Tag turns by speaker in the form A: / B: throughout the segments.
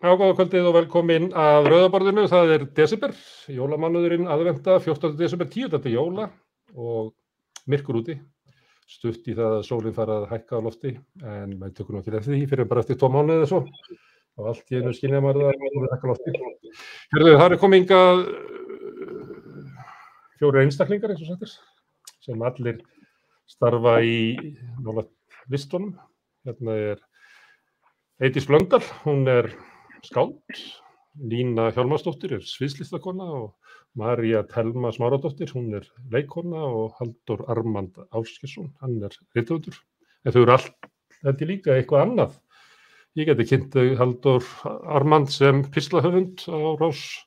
A: Góða kvöldið og velkomin að Rauðaborðinu. Það desember, jólamánuðurinn aðventa, 14. desember, 10. til jóla og myrkur úti. Stutt í það að sólin fara að hækka á lofti, en maður tökur nú ekki eftir því fyrir bara eftir 2 mánuði eða svo. Og allt í einu skynja maður að hækka á lofti. Hérðu, það komið hingað 4 einstaklingar, eins og settir, sem allir starfa í listunum. Hérna Eydís Blöndal, hún skáld, Lína Hjálmarsdóttir sviðslistakona og María Thelma Smáradóttir, hún leikkona og Halldór Armand Ásgeirsson, hann rithöfundur. En þau allt, þetta líka eitthvað annað. Ég geti kynnt Halldór Armand sem pislahöfund á Rás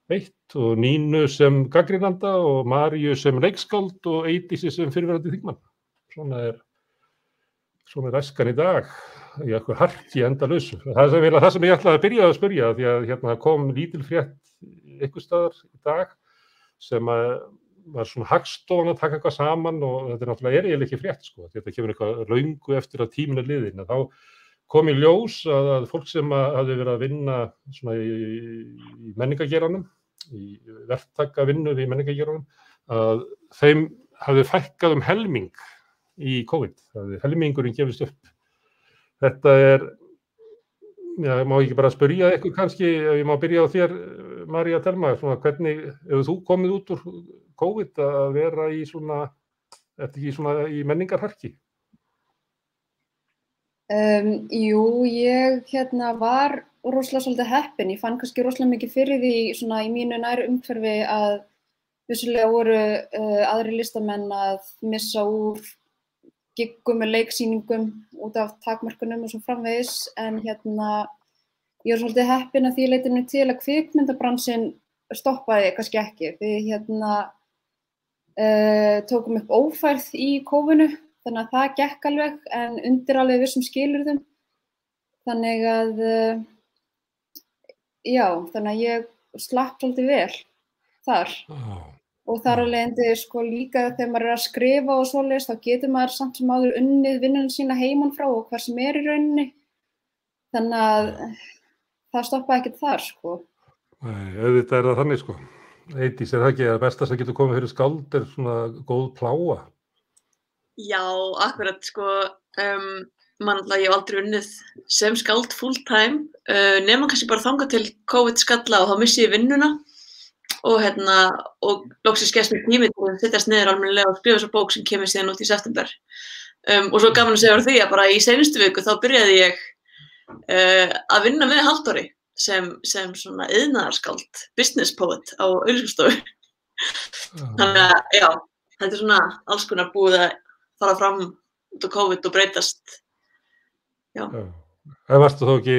A: 1 og Nínu sem gagnrýnanda og Maríu sem leikskáld og Eydísi sem fyrrverandi þingmann. Svona æskan í dag. Í eitthvað harki endalausu. Það sem ég ætlaði að byrja að spyrja, því að hérna kom lítil frétt einhvers staðar í dag sem var svona Hagstofan að taka eitthvað saman og þetta náttúrulega eiginlega ekki frétt, sko. Þetta kemur eitthvað löngu eftir að tíminn liðinn. Þá kom í ljós að fólk sem hafði verið að vinna svona í menningargeiranum, í verktakavinnu í menningargeiranum, að þeim hafði fækkað helming í COVID. Helmingurinn gefist upp. Þetta ég má ekki bara spyrja ykkur kannski, ef ég má byrja á þér, María Thelma, svona hvernig, hefur þú komið út úr COVID að vera í svona, í menningarharki?
B: Jú, ég var rosalega svolítið heppin. Ég fann kannski rosalega mikið fyrir því svona í mínu næru umhverfi að vissulega voru aðrir listamenn að missa úr giggum með leiksýningum út af takmörkunum og svo framvegis, en ég svolítið heppin að því leytinu til að kvikmyndabransinn stoppaði kannski ekki. Við tókum upp ófærð í kófinu, þannig að það gekk alveg, en undir alveg vissum skilyrðum. Þannig að, þannig að ég slapp svolítið vel þar. Og þar af leiðandi líka þegar maður að skrifa og svoleiðis, þá getur maður samt sem áður unnið vinnuna sína heiman frá og hvar sem í rauninni. Þannig að það stoppaði ekkert þar, sko.
A: Nei, auðvitað það þannig, sko. Eydís, það ekki að besta sem getur komið fyrir skáld svona góð plága?
C: Já, akkurat, sko. Ég hef aldrei unnið sem skáld full time, nema kannski bara þangað til COVID skalla og þá missi ég vinnuna. Og loksins gefst mér tími til að sittast niður almennilega og skrifa þessa bók sem kemur síðan út í september. Og svo gaman að segja því að bara í seinustu viku þá byrjaði ég að vinna með Halldóri sem svona iðnaðarskáld, business poet á auglýsingastofu. Þannig að já, þetta svona alls konar búið að fara fram út á COVID og breytast. Já.
A: En varstu þá ekki,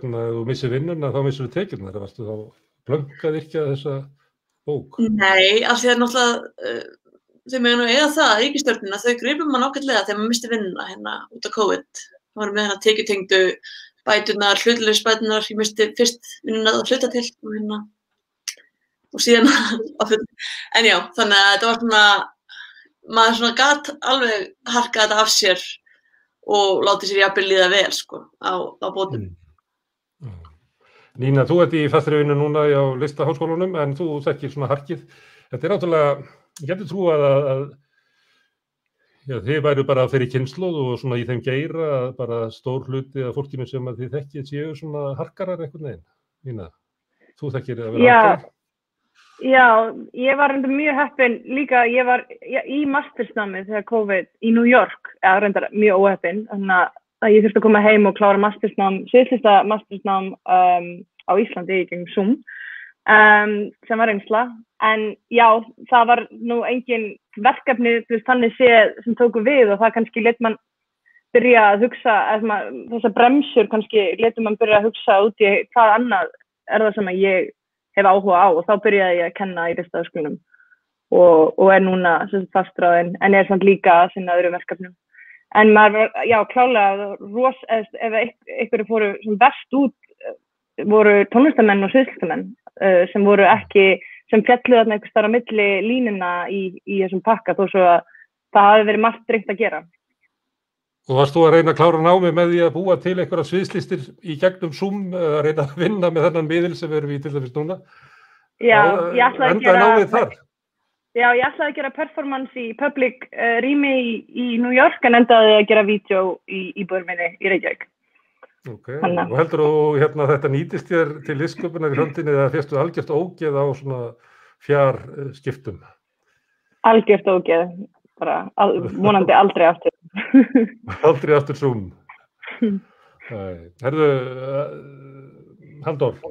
A: þú missir vinnuna, þá missir þú tekjurnar, varstu þá blönkað ekki að þessa bók?
C: Nei, af því að náttúrulega þau mega eiga það, ríkisstjórnin, þau gripu mann ágætlega þegar maður misti vinnuna út af COVID. Það var með tekjutengdu bæturnar, hlutleysisbæturnar, ég misti fyrst vinnuna að hluta til og síðan en já, þannig að þetta var svona, maður svona gat alveg harkað þetta af sér og látið sér jafnvel líða vel, sko, á bótum.
A: Lína, þú ert í fastri vinnu núna á Listaháskólanum, en þú þekkir svona harkið. Þetta náttúrulega, ég geti trúað að þið væru bara fyrir kynslóð og svona í þeim geira bara stór hluti af fólkinu sem að þið þekkið séu svona harkarar einhvern veginn. Lína, þú þekkir að vera harkarar?
D: Já, ég var reyndar mjög heppin líka, ég var í mastersnámi þegar COVID í New York, eða reyndar mjög óheppin, þannig að ég þurfti að koma heim og klára sviðslista mastersnám á Íslandi í gegnum Zoom, sem var reynsla. En já, það var nú engin verkefni, þannig séð sem tóku við og það kannski lét mann byrja að hugsa, þessar bremsur kannski létu mann byrja að hugsa út í hvað annað það sem ég hef áhuga á og þá byrjaði ég að kenna í Listaháskólanum og núna fastráðin, en samt líka að sinna öðrum verkefnum. En maður var, já, klálega, ef einhverju fóru sem verst út voru tónlistamenn og sviðslistamenn sem voru ekki, sem fjalluðu þarna einhvers staðar á milli línuna í þessum pakka, þó svo að það hafi verið margt drengt að gera.
A: Og varst þú að reyna að klára námið með því að búa til einhverja sviðslistir í gegnum Zoom eða að reyna að vinna með þennan miðil sem við erum í til dæmis núna?
D: Já, ég ætlaði að gera performance í public rými í New York en endaði að gera vídeo í íbúðinni minni í Reykjavík.
A: Ok, og heldur þú þetta nýtist þér til listsköpunar í framtíðinni eða fékkstu algjört ógeð á svona fjarskiptum? Algjört ógeð, bara vonandi aldrei aftur. Aldrei aftur Zoom. Herðu, Halldór,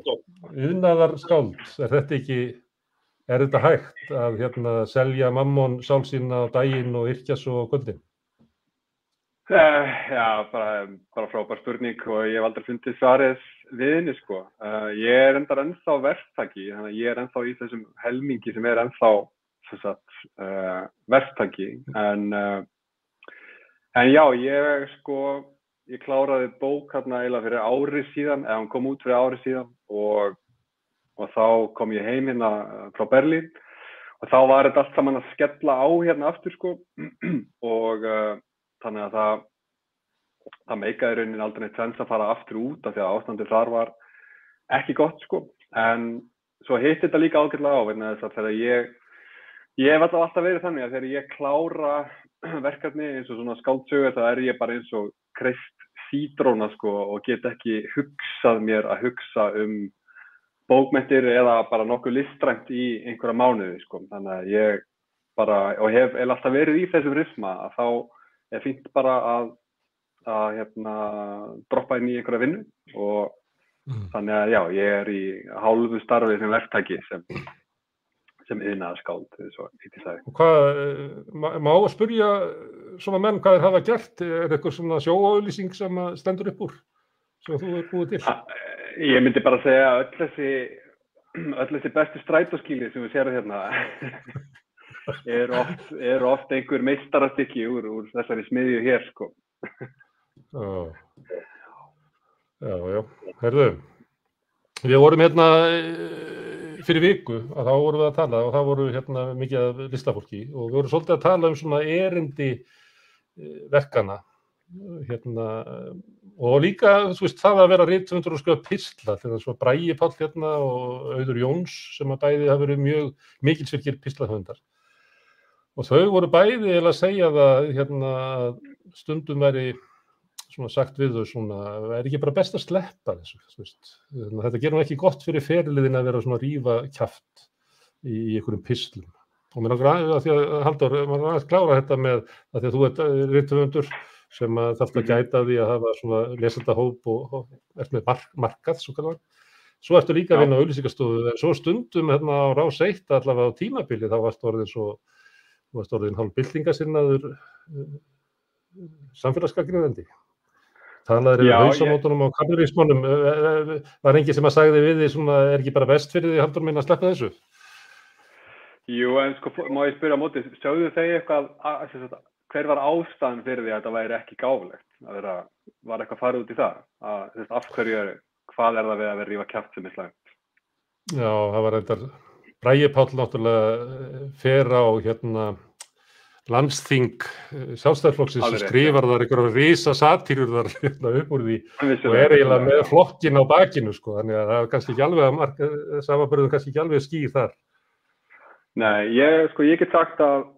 A: iðnaðarskáld, er þetta hægt að selja mammon sál sína á daginn og yrkja svo á kvöldin?
E: Já, bara frábær spurning og ég hef aldrei fundið svarið við henni, sko. Ég endar ennþá verktaki, þannig að ég ennþá í þessum helmingi sem ennþá verktaki, en já, ég kláraði bók eiginlega fyrir ári síðan, eða hún kom út fyrir ári síðan og þá kom ég heim frá Berlín og þá var þetta allt saman að skella á aftur, sko, og þannig að það meikaði raunin aldrei neitt sens að fara aftur út af því að ástandið þar var ekki gott, sko, en svo hitti þetta líka ágætlega á vegna þess að þegar ég hef alltaf verið þannig að þegar ég klára verkefni eins og svona skáldsögu þá ég bara eins og kreist sítróna, sko, og get ekki hugsað mér að hugsa bókmenntir eða bara nokkuð listrænt í einhverja mánuði, sko, þannig að ég bara, og hef alltaf verið í þessum rytma að þá fínt bara að droppa inn í einhverja vinnu og þannig að já, ég í hálfu starfi sem verktaki sem iðnaðarskáld, svo hitti það.
A: Og hvað, má að spyrja svona menn hvað þeir hafa gert? Eitthvað svona sjóauglýsing sem stendur upp úr, sem þú hefur búið til?
E: Ég myndi bara segja að öll þessi bestu strætóskýli sem við sérum hérna oft einhver meistarastykki úr þessari smiðju hér, sko. Já. Herðu, við vorum fyrir viku að þá vorum við að tala og þá vorum mikið af listafólki og við vorum svolítið að tala svona erindi verkana og líka, þú veist, það að vera rithöfundur og skrifa pistla, þegar svo Bragi Páll og Auður Jóns sem að bæði hafa verið mjög mikilsvirkir pislahöfundar. Og þau voru bæði að segja það stundum væri svona sagt við þau svona, ekki bara best að sleppa þessu, þú veist. Þetta gerir ekki gott fyrir ferliðin að vera svona að rífa kjaft í einhverjum pislum. Og mér langar að því að Halldór, maður að klára þetta með að því að þú ert rithöfundur sem þarf að gæta því að hafa svona lesendahóp og ert með markað, svo kallar. Svo ertu líka að vinna á auglýsingastofu, en svo stundum á Rás 1 allavega á tímabili, þá varstu orðin hálf byltingasinnaður samfélagsgagnrýnandi. Talaðir yfir hausamótunum og kapitalismanum, var enginn sem að sagði við því svona, ekki bara best fyrir því Halldór minn að sleppa þessu? Jú, en sko, má ég spyrja á móti, sjáðu þau eitthvað, hver var ástæðan fyrir því að þetta væri ekki gáfulegt? Var eitthvað farið út í það? Af hverju, hvað það við að vera rífa kjaft sem slæmt?
A: Já, það var reyndar, Bragi Páll náttúrulega fer á landsþing Sjálfstæðisflokksins og skrifar þar einhverjar risa satírur þar upp úr því og eiginlega með flokkin á bakinu, sko, þannig að það kannski ekki alveg samanburður kannski ekki alveg skýr þar.
E: Nei, ég get sagt að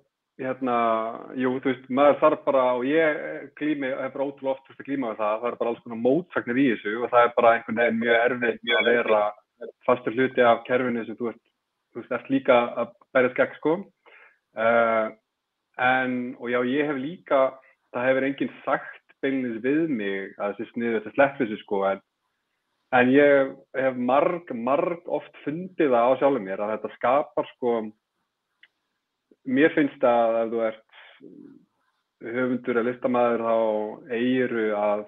E: jú, þú veist, maður þarf bara, og ég hef bara ótrúlega oft að glíma við það er bara alls konar mótsagnir í þessu og það bara einhvern veginn mjög erfitt að vera fastur hluti af kerfinu sem þú ert líka að berjast gegn, sko. Og já, ég hef líka, það hefur enginn sagt beinlínis við mig að þessi sniðugt að sleppa þessu, sko, en ég hef marg oft fundið það á sjálfum mér að þetta skapar, sko, mér finnst að ef þú ert höfundur eða listamaður þá eigiru að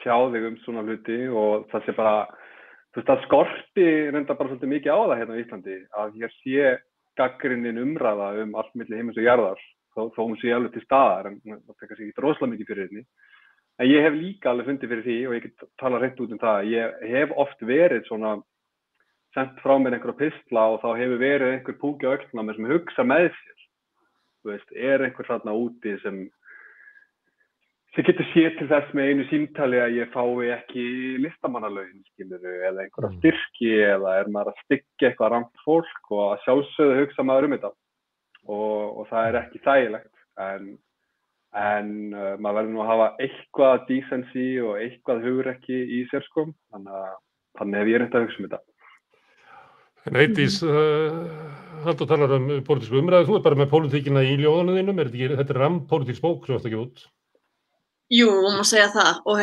E: tjá þig svona hluti og það sé bara, þú veist, það skorti reynda bara svolítið mikið á það hérna í Íslandi að hér sé gagnrýnin umræða allt milli himins og jarðar þó hún sé alveg til staðar en það tekur sér ekki rosalega mikið fyrir henni. En ég hef líka alveg fundið fyrir því og ég get talað hreint út það. Ég hef oft verið svona sent frá mér einhverja pistla og þá hefur verið einhver púki á öxlunum á mér sem hugsa með sér. Þú veist, einhver þarna úti sem getur séð til þess með einu símtali að ég fái ekki listamannalaun, skilurðu, eða einhverja styrki, eða maður að styggja eitthvað rangt fólk og að sjálfsögðu hugsa maður þetta. Og það ekki þægilegt, en maður verður nú að hafa eitthvað decency og eitthvað hugrekki í sér, sko, þannig hef ég reynt að hugsa þetta.
A: En Eydís, Halldór talar pólitísku umræðu, þú bara með pólitíkina í ljóðunum þínum, þetta rammpólitísk bók sem þetta ekki út?
C: Jú, má segja það, og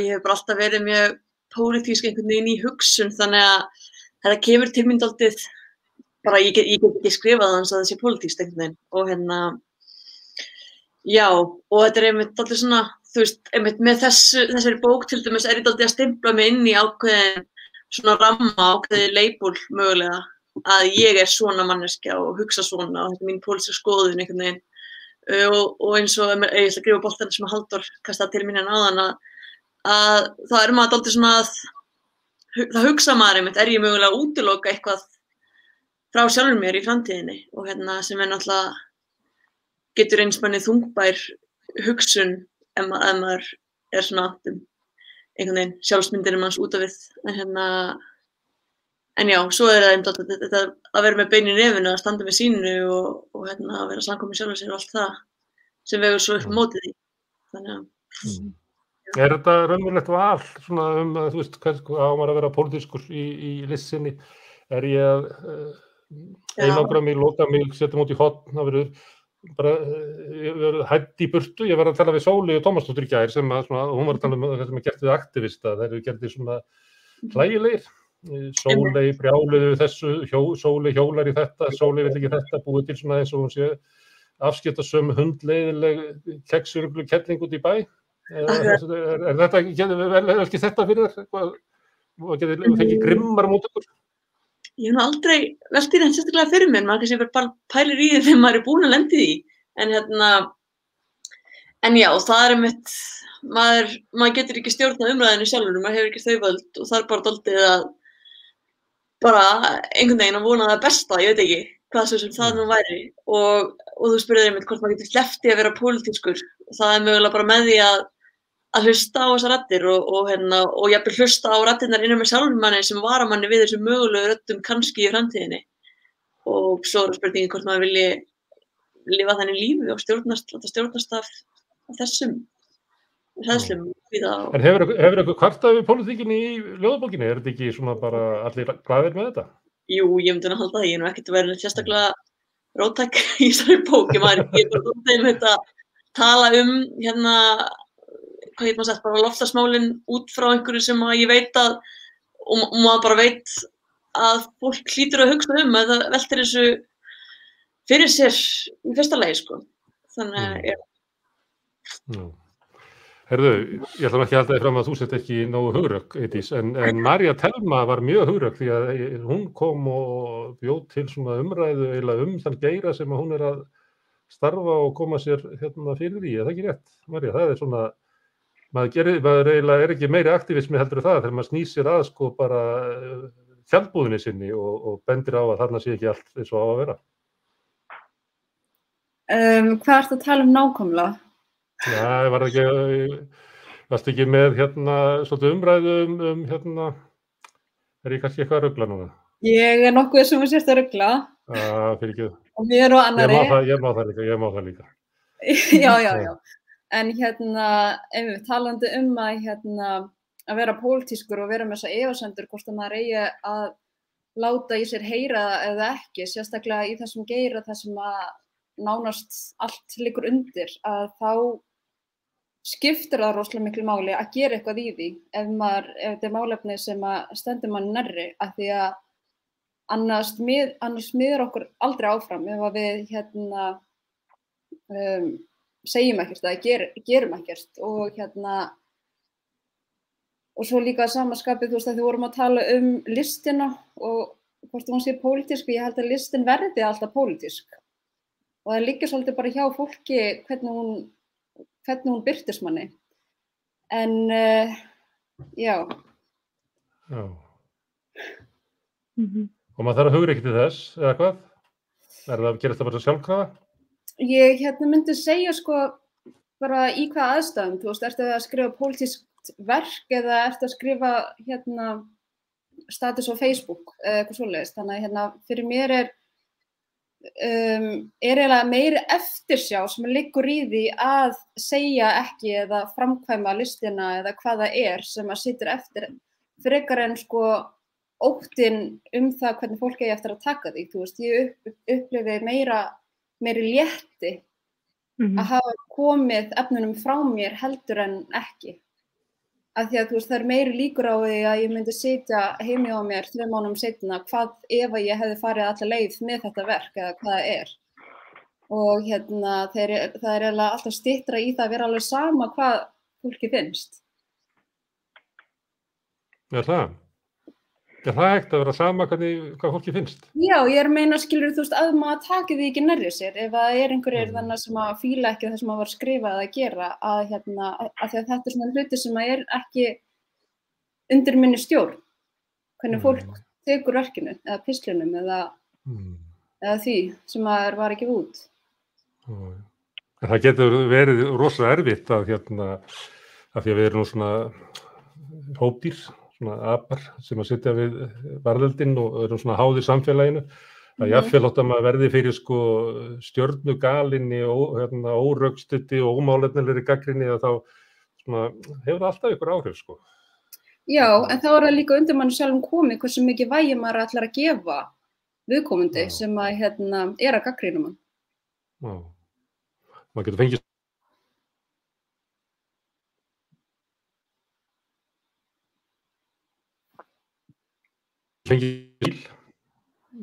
C: ég hef bara alltaf verið mjög pólitísk einhvern veginn í hugsun, þannig að þetta kemur til mín dálítið, bara ég get ekki skrifað hans að það sé pólitískt einhvern veginn, og já, og þetta einmitt dálítið svona, þú veist, einmitt með þessari bók til dæmis ég dálítið að stimpla mig inn í ákveðin svona ramma, ákveðin label mögulega, að ég svona manneskja og hugsa svona, og þetta mín pólitíska skoðun einhvern veginn. Og eins og ég ætla að grífa boltann sem Halldór kastaði til mín áðan að það maður dálítið svona að það hugsa maður einmitt, ég mögulega að útiloka eitthvað frá sjálfur mér í framtíðinni og sem náttúrulega getur eins manni þungbær hugsun ef maður svona einhvern veginn sjálfsmyndinum hans út af við en já, svo þetta að vera með bein í nefinu, að standa með sínu og að vera samkomin sjálfur sér og allt það sem vegur svo upp mótið því. Þannig að...
A: þetta raunverulegt val svona að, þú veist, á maður að vera pólitískur í listinni? Ég að einangra mig, loka mig, setja mig út í horn, það verður bara, ég verður hætt í burtu, ég var að tala við Sóli og Tómasdóttur í gær sem að svona, hún var að tala það sem gert við aktivista, það gert við svona hlægilegir. Sóley brjáluðu þessu, Sóley hjólar í þetta, Sóley vill ekki þetta, búið til svona eins og hún sé afskiptasöm hundleiðileg keksjuruglu kettling út í bæ. Þetta ekki þetta fyrir þér? Getur fengið grimmar mót ykkur?
C: Ég hef aldrei velt í þetta sérstaklega fyrir mér, maður kannski bara pælir í því þegar maður búinn að lenda í því. En já, það einmitt, maður getur ekki stjórnað umræðinu sjálfur, maður hefur ekki þau völd og það bara dálítið að bara einhvern veginn að vona það besta, ég veit ekki hvað svo sem það nú væri og þú spurðir einmitt hvort maður getur sleppt í að vera pólitískur og það mögulega bara með því að hlusta á þessar raddir og jafnvel hlusta á raddirnar innan með sjálfum manni sem vara manni við þessum mögulegu röddum kannski í framtíðinni og svo spurningin hvort maður vilji lifa þannig lífi og stjórnast af þessum hræðslum.
A: En hefur eitthvað kvartað við pólitíkinni í ljóðabókinni? Þetta ekki svona bara allir glaðir með þetta?
C: Jú, ég myndi að halda það. Ég ekkert verið sérstaklega róttæk í þessari bók. Ég bara þetta tala hvað ég sagt, bara loftslagsmálin út frá einhverju sem ég veit að og maður bara veit að fólk hlýtur að hugsa að það veltir þessu fyrir sér í fyrsta lagi, sko. Þannig já.
A: Herðu, ég ætla ekki að halda þig fram að þú sett ekki nógu hugrökk, Eydís, en María Thelma var mjög hugrökk því að hún kom og bjóð til svona umræðu eiginlega þann geira sem hún að starfa og koma sér fyrir því. Er það ekki rétt, María? Það svona, maður eiginlega ekki meiri aktivismi heldur það þegar maður snýr sér að sko bara tjaldbúðinni sinni og bendir á að þarna sé ekki allt eins og á að vera.
B: Hvað ertu að tala nákvæmlega?
A: Já, varstu ekki með svolítið umræðu ég kannski eitthvað að rugla núna?
B: Ég nokkuð sem sést að rugla.
A: Fyrir ekki.
B: Og mér og annari.
A: Ég má það líka.
B: Já. En einmitt talandi að vera pólitískur og vera með þessa efasemdir hvort að maður eigi að láta í sér heyra eða ekki, sérstaklega í þessum geira þar sem að nánast allt liggur undir, að þá skiptir það rosalega miklu máli að gera eitthvað í því ef þetta er málefni sem að stendur mann nærri, af því að annars miður okkur aldrei áfram ef að við segjum ekkert eða gerum ekkert og svo líka að samaskapið, þú veist, að við vorum að tala listina og hvort hún sé pólitísk, og ég held að listin verði alltaf pólitísk og það liggja svolítið bara hjá fólki hvernig hún birtist manni. En já.
A: Og maður þarf að hugra ekki til þess, eða hvað? Gerist það bara sjálfkrafa?
B: Ég myndi segja sko, bara í hvaða aðstæðum, þú veist, ertu að skrifa pólitískt verk eða ertu að skrifa status á Facebook eða eitthvað svoleiðis, þannig að fyrir mér er eiginlega meiri eftirsjá sem liggur í því að segja ekki eða framkvæma listina eða hvað það er sem að situr eftir frekar en sko óttinn það hvernig fólk eigi eftir að taka því, þú veist, ég upplifi meiri létti að hafa komið efnunum frá mér heldur en ekki. Af því að þú veist, það meiri líkur á því að ég myndi sitja heimi á mér 3 mánuðum seinna hvað ef að ég hefði farið alla leið með þetta verk eða hvað það er. Og það er eiginlega alltaf styttra í það að vera alveg sama hvað fólki finnst.
A: Er það? Er það ekkert að vera sama hvað fólki finnst?
B: Já, ég er að meina, skilur þú veist, að maður taki því ekki nærri sér. Ef það er einhverjir þannig sem að fíla ekki það sem að var skrifað að gera, að því að þetta er svona hluti sem að er ekki undir minni stjórn. Hvernig fólk tekur verkinu, eða pislunum, eða því sem að var ekki út.
A: Það getur verið rosalega erfitt að af því að við erum nú svona hópdýr, svona apar sem að sitja við varðeldinn og eru svona háðir samfélaginu, að jafnvel að maður verði fyrir sko stjörnugalinni og órökstuddi og ómálefnilegri gagnrýni, að þá svona hefur alltaf ykkur áhrif sko.
B: Já, en þá er það líka undir manni sjálfum komið hversu mikið vægi maður ætlar að gefa viðkomandi sem að er að gagnrýna mann.
A: Já, maður getur fengið bíl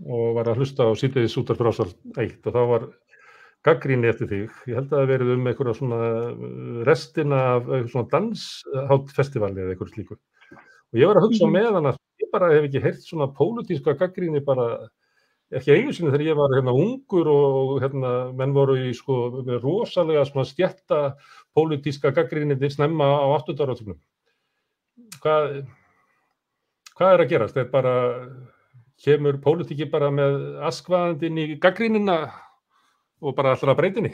A: og var að hlusta á síðdegis útvarpsrásar 1 og þá var gagnrýni eftir þig. Ég held að það verið einhverja svona restina af svona dansháttfestivali eða einhverju slíku. Og ég var að hugsa meðan að ég bara hef ekki heyrt svona pólitíska gagnrýni bara ekki einu sinni þegar ég var ungur og menn voru í sko rosalega svona stjætta pólitíska gagnrýni snemma á 8. áratugnum. Hvað er að gerast? Það bara, kemur pólitíki bara með askvaðandi inn í gagnrýnina og bara allra breytinni?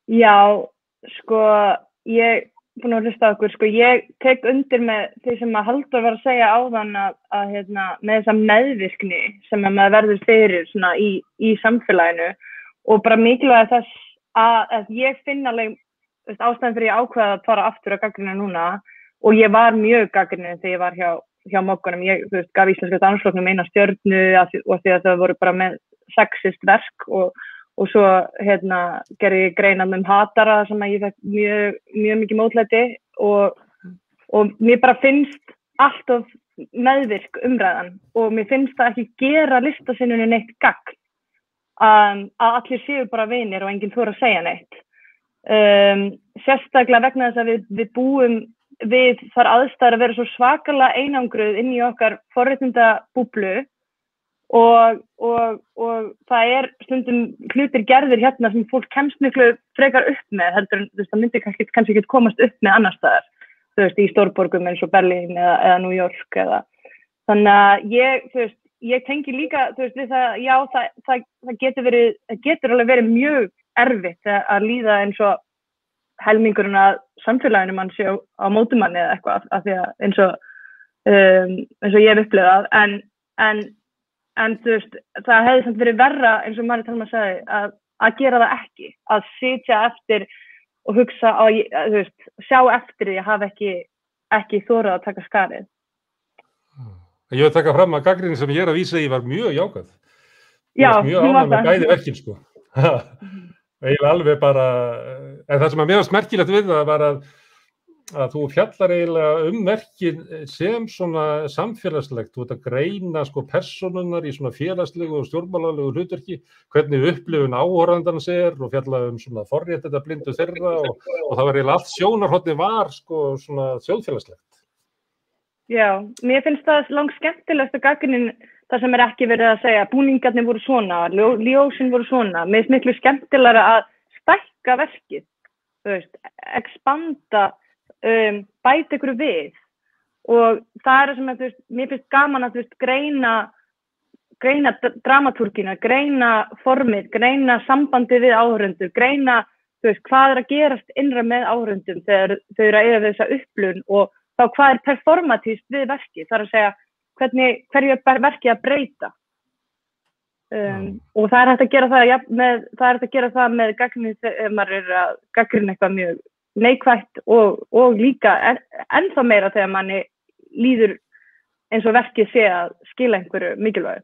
D: Já, sko, ég búin að hlusta á okkur, sko, ég tek undir með því sem að Halldór var að segja áðan að með þessa meðvirkni sem að maður verður fyrir svona í samfélaginu og bara mikilvægt þess að ég finn alveg ástæðan fyrir ég ákveða að fara aftur að gagnrýna núna. Og ég var mjög gagnrýnin þegar ég var hjá Mogganum. Ég gaf Íslenska dansflokknum 1 stjörnu og því að það voru bara með sexist verk og svo gerði ég greina hatara sem að ég fekk mjög mikið mótlæti og mér bara finnst alltaf meðvirk umræðan og mér finnst það ekki gera listasinnunni neitt gagn að allir séu bara vinir og enginn þora að segja neitt. Sérstaklega vegna þess að við búum við þar aðstæður að vera svo svakalega einangruð inn í okkar forréttindabúblu og það stundum hlutir gerðir sem fólk kemst miklu frekar upp með heldur en það myndi kannski ekki komast upp með annars staðar, þú veist, í stórborgum eins og Berlín eða New York eða. Þannig að ég tengi líka, þú veist, við það, já, það getur alveg verið mjög erfitt að líða eins og helmingurinn að samfélaginu mann sé á mótumanni eða eitthvað af því að eins og ég hef upplifað en þú veist, það hefði samt verið verra eins og Mari Thelma sagði að gera það ekki, að sitja eftir og hugsa þú veist, sjá eftir því að hafa ekki þorað að taka skarið.
A: Ég vil taka fram að gagnrýnin sem ég er að vísa í var mjög jákvæð.
D: Já,
A: mjög ánægð með bæði verkin sko. Eiginlega alveg bara, en það sem að mér varst merkilegt við það var að þú fjallar eiginlega verkin sem svona samfélagslegt, þú ert að greina sko persónunnar í svona félagslegu og stjórnmálalegu hlutverki, hvernig upplifun áhorfandans og fjalla svona forréttindablindu þeirra og það var eiginlega allt sjónarhornið var sko svona þjóðfélagslegt.
D: Já, mér finnst það langt skemmtilegast að gagnrýnin það sem ekki verið að segja, búningarnir voru svona, ljósin voru svona, mér finnst miklu skemmtilegra að stækka verkið, þú veist, expanda, bæta ykkur við og það sem að, þú veist, mér finnst gaman að, þú veist, greina dramatúrgina, greina formið, greina sambandið við áhorfendur, greina, hvað að gerast innra með áhorfendum þegar þau eru að eiga þessa upplifun og þá hvað performatíft við verkið, það að segja hverju verkið að breyta. Og það hægt að gera það með gagnrýni ef maður að gagnrýna eitthvað mjög neikvætt og líka ennþá meira þegar manni líður eins og verkið sé að skila einhverju mikilvægu.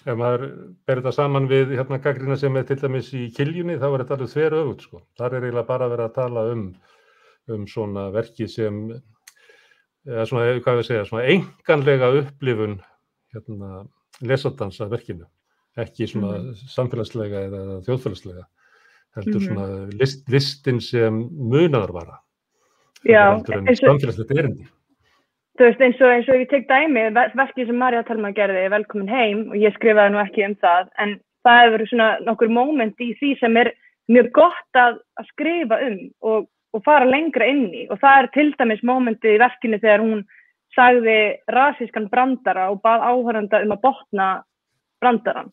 A: Ef maður ber þetta saman við gagnrýna sem til dæmis í Kiljunni, þá þetta alveg þveröfugt, sko. Þar eiginlega bara verið að tala um svona verki sem, svona, hvað við segja, svona einkanlega upplifun lesandans að verkinu, ekki svona samfélagslega eða þjóðfélagslega, heldur svona listin sem munaðarvara, heldur en samfélagslegt erindi.
D: Þú veist, eins og ég tek dæmi, verkið sem María Thelma gerði, Velkomin heim, og ég skrifaði nú ekki það, en það hefur svona nokkur moment í því sem mjög gott að skrifa og fara lengra inn í, og það til dæmis momentið í verkinu þegar hún sagði rasískan brandara og bað áhorfenda að botna brandarann.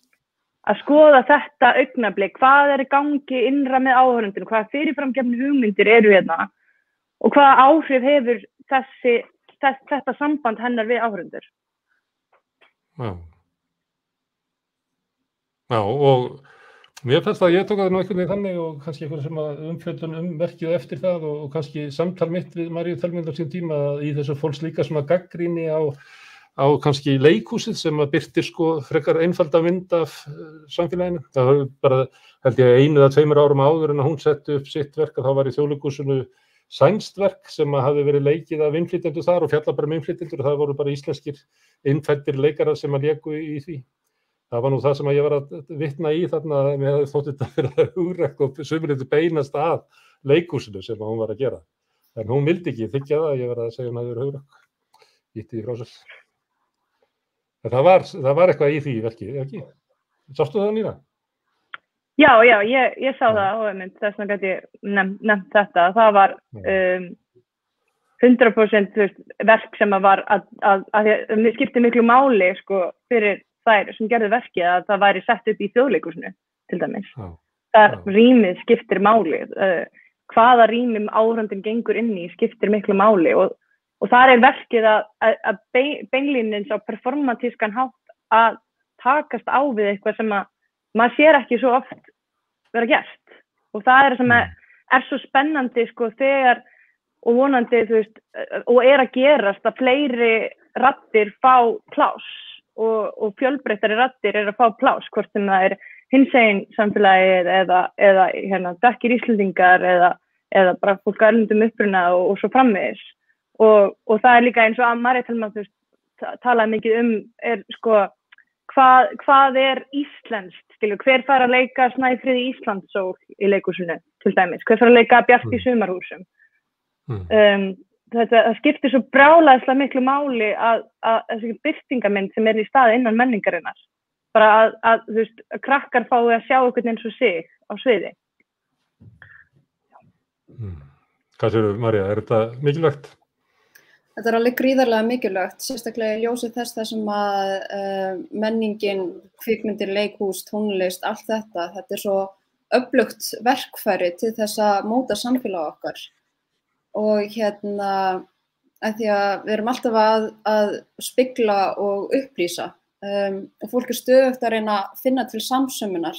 D: Að skoða þetta augnablik, hvað í gangi innra með áhorfendinu, hvaða fyrirframgefnu hugmyndir eru hérna og hvaða áhrif hefur þetta samband hennar við áhorfendur.
A: Já, og mér fannst að ég tók það nú einhvern veginn þannig og kannski eitthvað sem umfjöllun verkið eftir það og kannski samtal mitt við Maríu Thelmu á sín tíma í þessu fólks líka svona gagnrýni á kannski leikhúsið sem birtir sko frekar einfalda mynd af samfélaginu. Það var bara, held ég, 1 eða 2 árum áður en að hún setti upp sitt verk að þá var í Þjóðleikhúsinu sænskt verk sem hafði verið leikið af innflytjendur þar og fjalla bara innflytjendur og það voru bara íslenskir innfæddir leikarar sem léku í því. Það var nú það sem ég var að vitna í þarna að mér hefði þótt þetta fyrir hugrekk og sumrið beinast að leikhúsinu sem hún var að gera. En hún vildi ekki þykja það, ég var að segja hún að það eru hugrekk. Ítti í frá sér. En það var eitthvað í því verki, ekki? Sástu það, Nína?
D: Já, ég sá það og þess vegna gæti ég nefnt þetta. Það var 100% verk sem var að skipti miklu máli sko, fyrir þær sem gerðu verkið að það væri sett upp í Þjóðleikhúsinu, til dæmis. Það rýmið skiptir máli. Hvaða rýmum áhorfandinn gengur inn í skiptir miklu máli og þar verkið að beinlínis á performatískan hátt að takast á við eitthvað sem maður sér ekki svo oft vera gert. Og það sem svo spennandi sko þegar og vonandi, þú veist, og að gerast að fleiri raddir fá pláss og fjölbreyttari raddir að fá pláss, hvort sem það hinsegin samfélagið eða dökkir Íslendingar eða bara fólk af erlendum uppruna og svo framvegis. Og það líka eins og að María Thelma talaði mikið sko hvað íslenskt, hver fær að leika Snæfríði Íslandssól í leikhúsinu, til dæmis, hver fær að leika Bjart í sumarhúsum. Það skiptir svo brjálæðislega miklu máli að þessi birtingamynd sem í stað innan menningarinnar. Bara að þú veist, krakkar fái að sjá einhvern eins og sig á sviði.
A: Hvað segirðu, María, þetta mikilvægt?
B: Þetta alveg gríðarlega mikilvægt, sérstaklega í ljósi þess sem að menningin, kvikmyndir, leikhús, tónlist, allt þetta svo öflugt verkfæri til þess að móta samfélag okkar. Og að því að við erum alltaf að spegla og upplýsa og fólk stöðugt að reyna að finna til samsömunar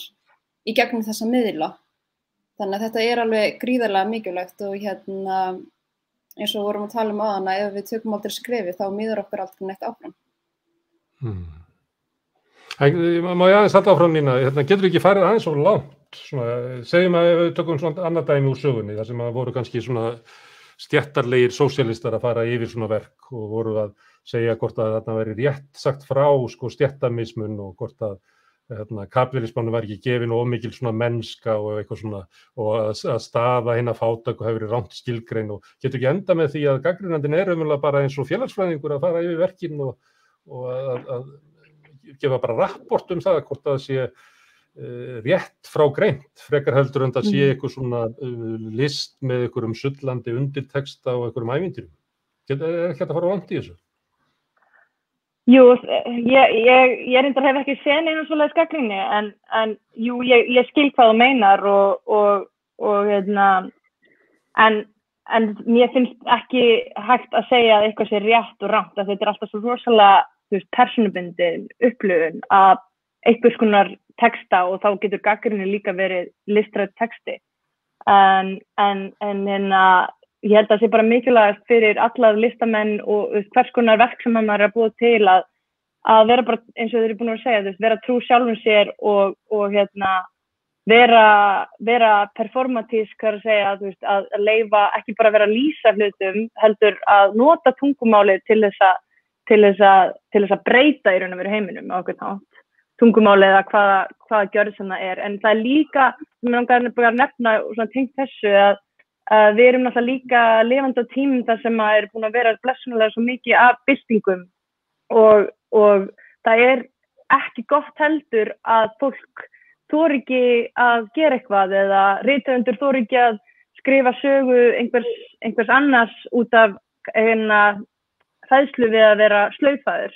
B: í gegnum þessa miðla. Þannig að þetta alveg gríðarlega mikilvægt og eins og vorum að tala áðan að ef við tökum aldrei skrefi þá miður okkur aldrei neitt áfram.
A: Má ég aðeins halda áfram, Nína, getur við ekki farið aðeins svo langt? Segjum að við tökum svona annað dæmi úr sögunni, þar sem að voru kannski svona stjættarlegir sósíalistar að fara yfir svona verk og voru að segja hvort að þarna væri rétt sagt frá sko stjættamismun og hvort að kapitalismanum var ekki gefin of mikil svona mennska og eitthvað svona og að staða hina fátæku hefur verið rangt skilgrein og getur ekki enda með því að gagnrýnandinn raunverulega bara eins og félagsfræðingur að fara yfir verkin og að gefa bara rapport það hvort það sé rétt frá greint, frekar heldur en það sé eitthvað svona list með einhverjum sullandi undirteksta og einhverjum ævintýrum. Ekki hægt að fara langt í þessu?
D: Jú, ég reyndar hef ekki séð neina svoleiðis gagnrýni, en jú, ég skil hvað þú meinar og en mér finnst ekki hægt að segja að eitthvað sé rétt og rangt, að þetta alltaf svo rosalega, þú veist, persónubundin upplifun af einhvers konar texta og þá getur gagnrýni líka verið listræn texti. En ég held að það sé bara mikilvægt fyrir alla listamenn og hvers konar verk sem maður búið til að vera bara, eins og þeir eru búin að segja, vera trú sjálfum sér og vera performatísk, að segja, að leyfa ekki bara vera að lýsa hlutum, heldur að nota tungumálið til þess að breyta í raun og veru heiminum á okkur nátt. Tungumálið eða hvaða gjörð sem það er. En það líka, sem ég langar að nefna og svona tengt þessu, að við erum náttúrulega líka lifandi á tímum þar sem er búin að vera blessunarlega svo mikið af byltingum og það er ekki gott heldur að fólk þori ekki að gera eitthvað eða rithöfundur þori ekki að skrifa sögu einhvers annars út af hræðslu við að vera slaufaður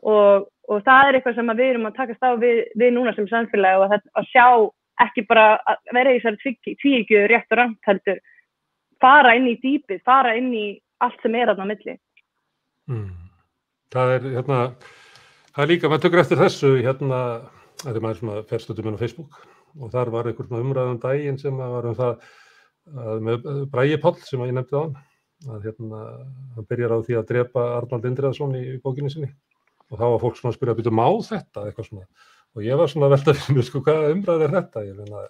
D: og það er eitthvað sem við erum að takast á við núna sem samfélagi og að sjá ekki bara að vera í þessari tvíhyggju rétt og rangt heldur fara inn í dýpið, fara inn í allt sem þarna á milli.
A: Það er líka, maður tökur eftir þessu þetta maður svona ferstundum á Facebook og þar var einhver umræðan daginn sem var það með Bragi Páll sem ég nefndi á að hann byrjar á því að drepa Arnald Indriðason í bókinni sinni og þá var fólk svona að spyrja að má þetta eitthvað svona og ég var svona að velta fyrir mér hvaða umræð er þetta, ég meina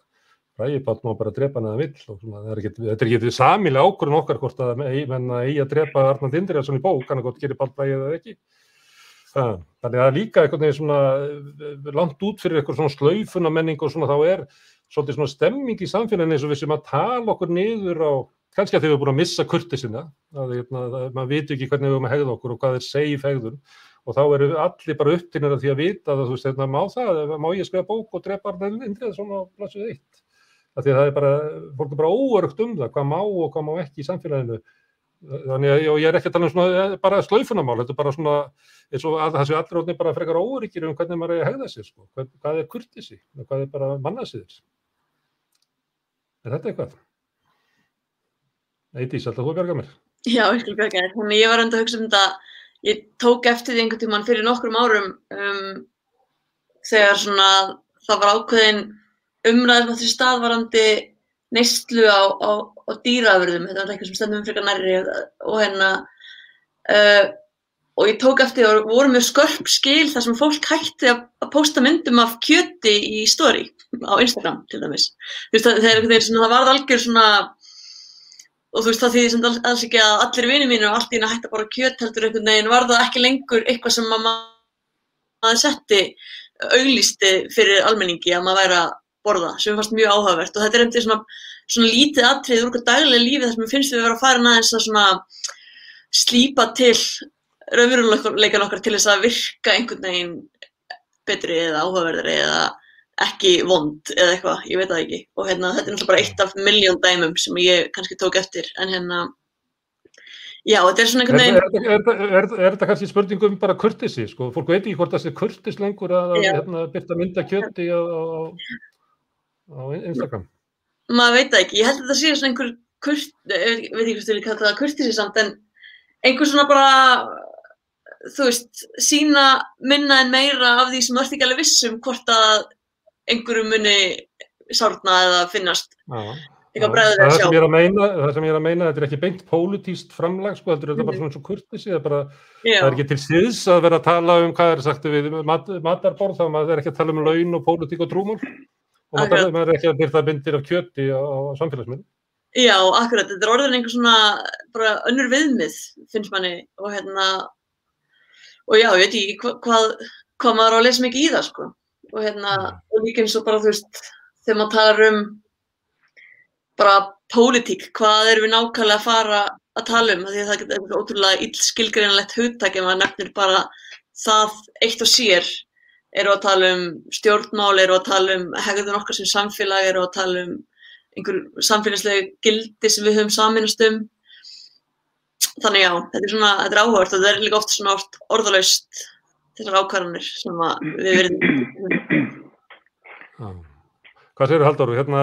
A: Bragi Páll má bara drepa hann eða vill og svona, þetta er ekki sameiginleg ákvörðun okkar hvort að menn eigi að drepa Arnald Indriðason í bók, hann hvort gerir Páll Bragi eða ekki. Þannig að líka einhvern veginn svona langt út fyrir eitthvað svona slaufunamenning og svona þá er svolítið svona stemming í samfélaginu eins og við sem að tala okkur niður á, kannski að þau eru búin að missa kurteisina, að maður viti ekki hvernig við erum að hegða okkur og hvað er safe hegðun og þá eru allir bara upptinnir að því að vita að þú veist, má ég skrifa bók og drepa Arnald Indriðason á blaðsíðu 1. Af því að það er bara, fólk er bara óöruggt það, hvað má og hvað má ekki í samfélaginu. Þannig að ég er ekki að tala svona bara slaufunamál, þetta er bara svona eins og að það séu allir orðnir bara frekar óöruggir hvernig maður hegða sér, sko. Hvað er kurteisi, hvað er bara mannasiðir. Er þetta eitthvað? Eydís, ætlar þú að bjarga mér?
C: Já, ég skal bjarga þér. Þannig ég var enda að hugsa þetta, ég tók eftir því einhvern tímann fyrir nokkrum árum þegar svona það var ákveðin umræður á því staðvarandi neyslu á dýraafurðum, þetta var eitthvað sem stefnum frekar nærri og ég tók eftir og voru með skörp skil þar sem fólk hætti að pósta myndum af kjöti í story á Instagram til dæmis. Þú veist, það varð algjör svona og þú veist það þýðir sem alls ekki að allir vinir mínir og allt í einu hætta bara kjöt heldur einhvern veginn var það ekki lengur eitthvað sem maður setti auglýsti fyrir almenningi að maður væri að borða sem fannst mjög áhugavert og þetta er einnig svona lítið atriði úr okkar daglega lífi þar sem mér finnst við vera að fara aðeins að svona slípa til raunveruleikann okkar til þess að virka einhvern veginn betri eða áhugaverðari eða ekki vond eða eitthvað, ég veit það ekki og þetta er náttúrulega bara eitt af milljón dæmum sem ég kannski tók eftir en já, þetta er svona einhvern veginn
A: Er þetta kannski spurning bara kurteisi, sko, fólk veit ekki hvort það sé kurteis lengur að birta mynda kjöti á Instagram.
C: Maður veit það ekki, ég held að þetta sé svona einhver veit ekki hvort við kalla það kurteisi samt en einhver svona bara þú veist, sýna minna en meira af því sem þú ert ekki alveg viss hvort að einhverju muni sárna eða finnast eitthvað bregður að sjá.
A: Það sem ég er að meina, þetta er ekki beint pólitískt framlag, sko, heldur þetta bara svona svo kurteisi, það er ekki til siðs að vera að tala hvað er sagt við matarborð, þá maður er ekki að tala laun og pólitík og trúmál og maður er ekki að byrta myndir af kjöti á samfélagsmiðlum.
C: Já, akkurat, þetta er orðin einhver svona bara önnur viðmið, finnst manni og og já, ég veit ekki hvað maður á að lesa mikið í það, sko og líka eins og bara, þú veist, þegar maður talar bara pólitík, hvað erum við nákvæmlega að fara að tala því að það getur ótrúlega ill skilgreinanlegt hugtak ef maður nefnir bara það eitt og sér eru að tala stjórnmál, eru að tala hegðun okkar sem samfélag, eru að tala einhver samfélagsleg gildi sem við höfum sameinast Þannig já, þetta er áhugavert og þetta er líka oft svona orðalaust þessar ákvarðanir sem að við verðum.
A: Hvað segirðu, Halldór? Hérna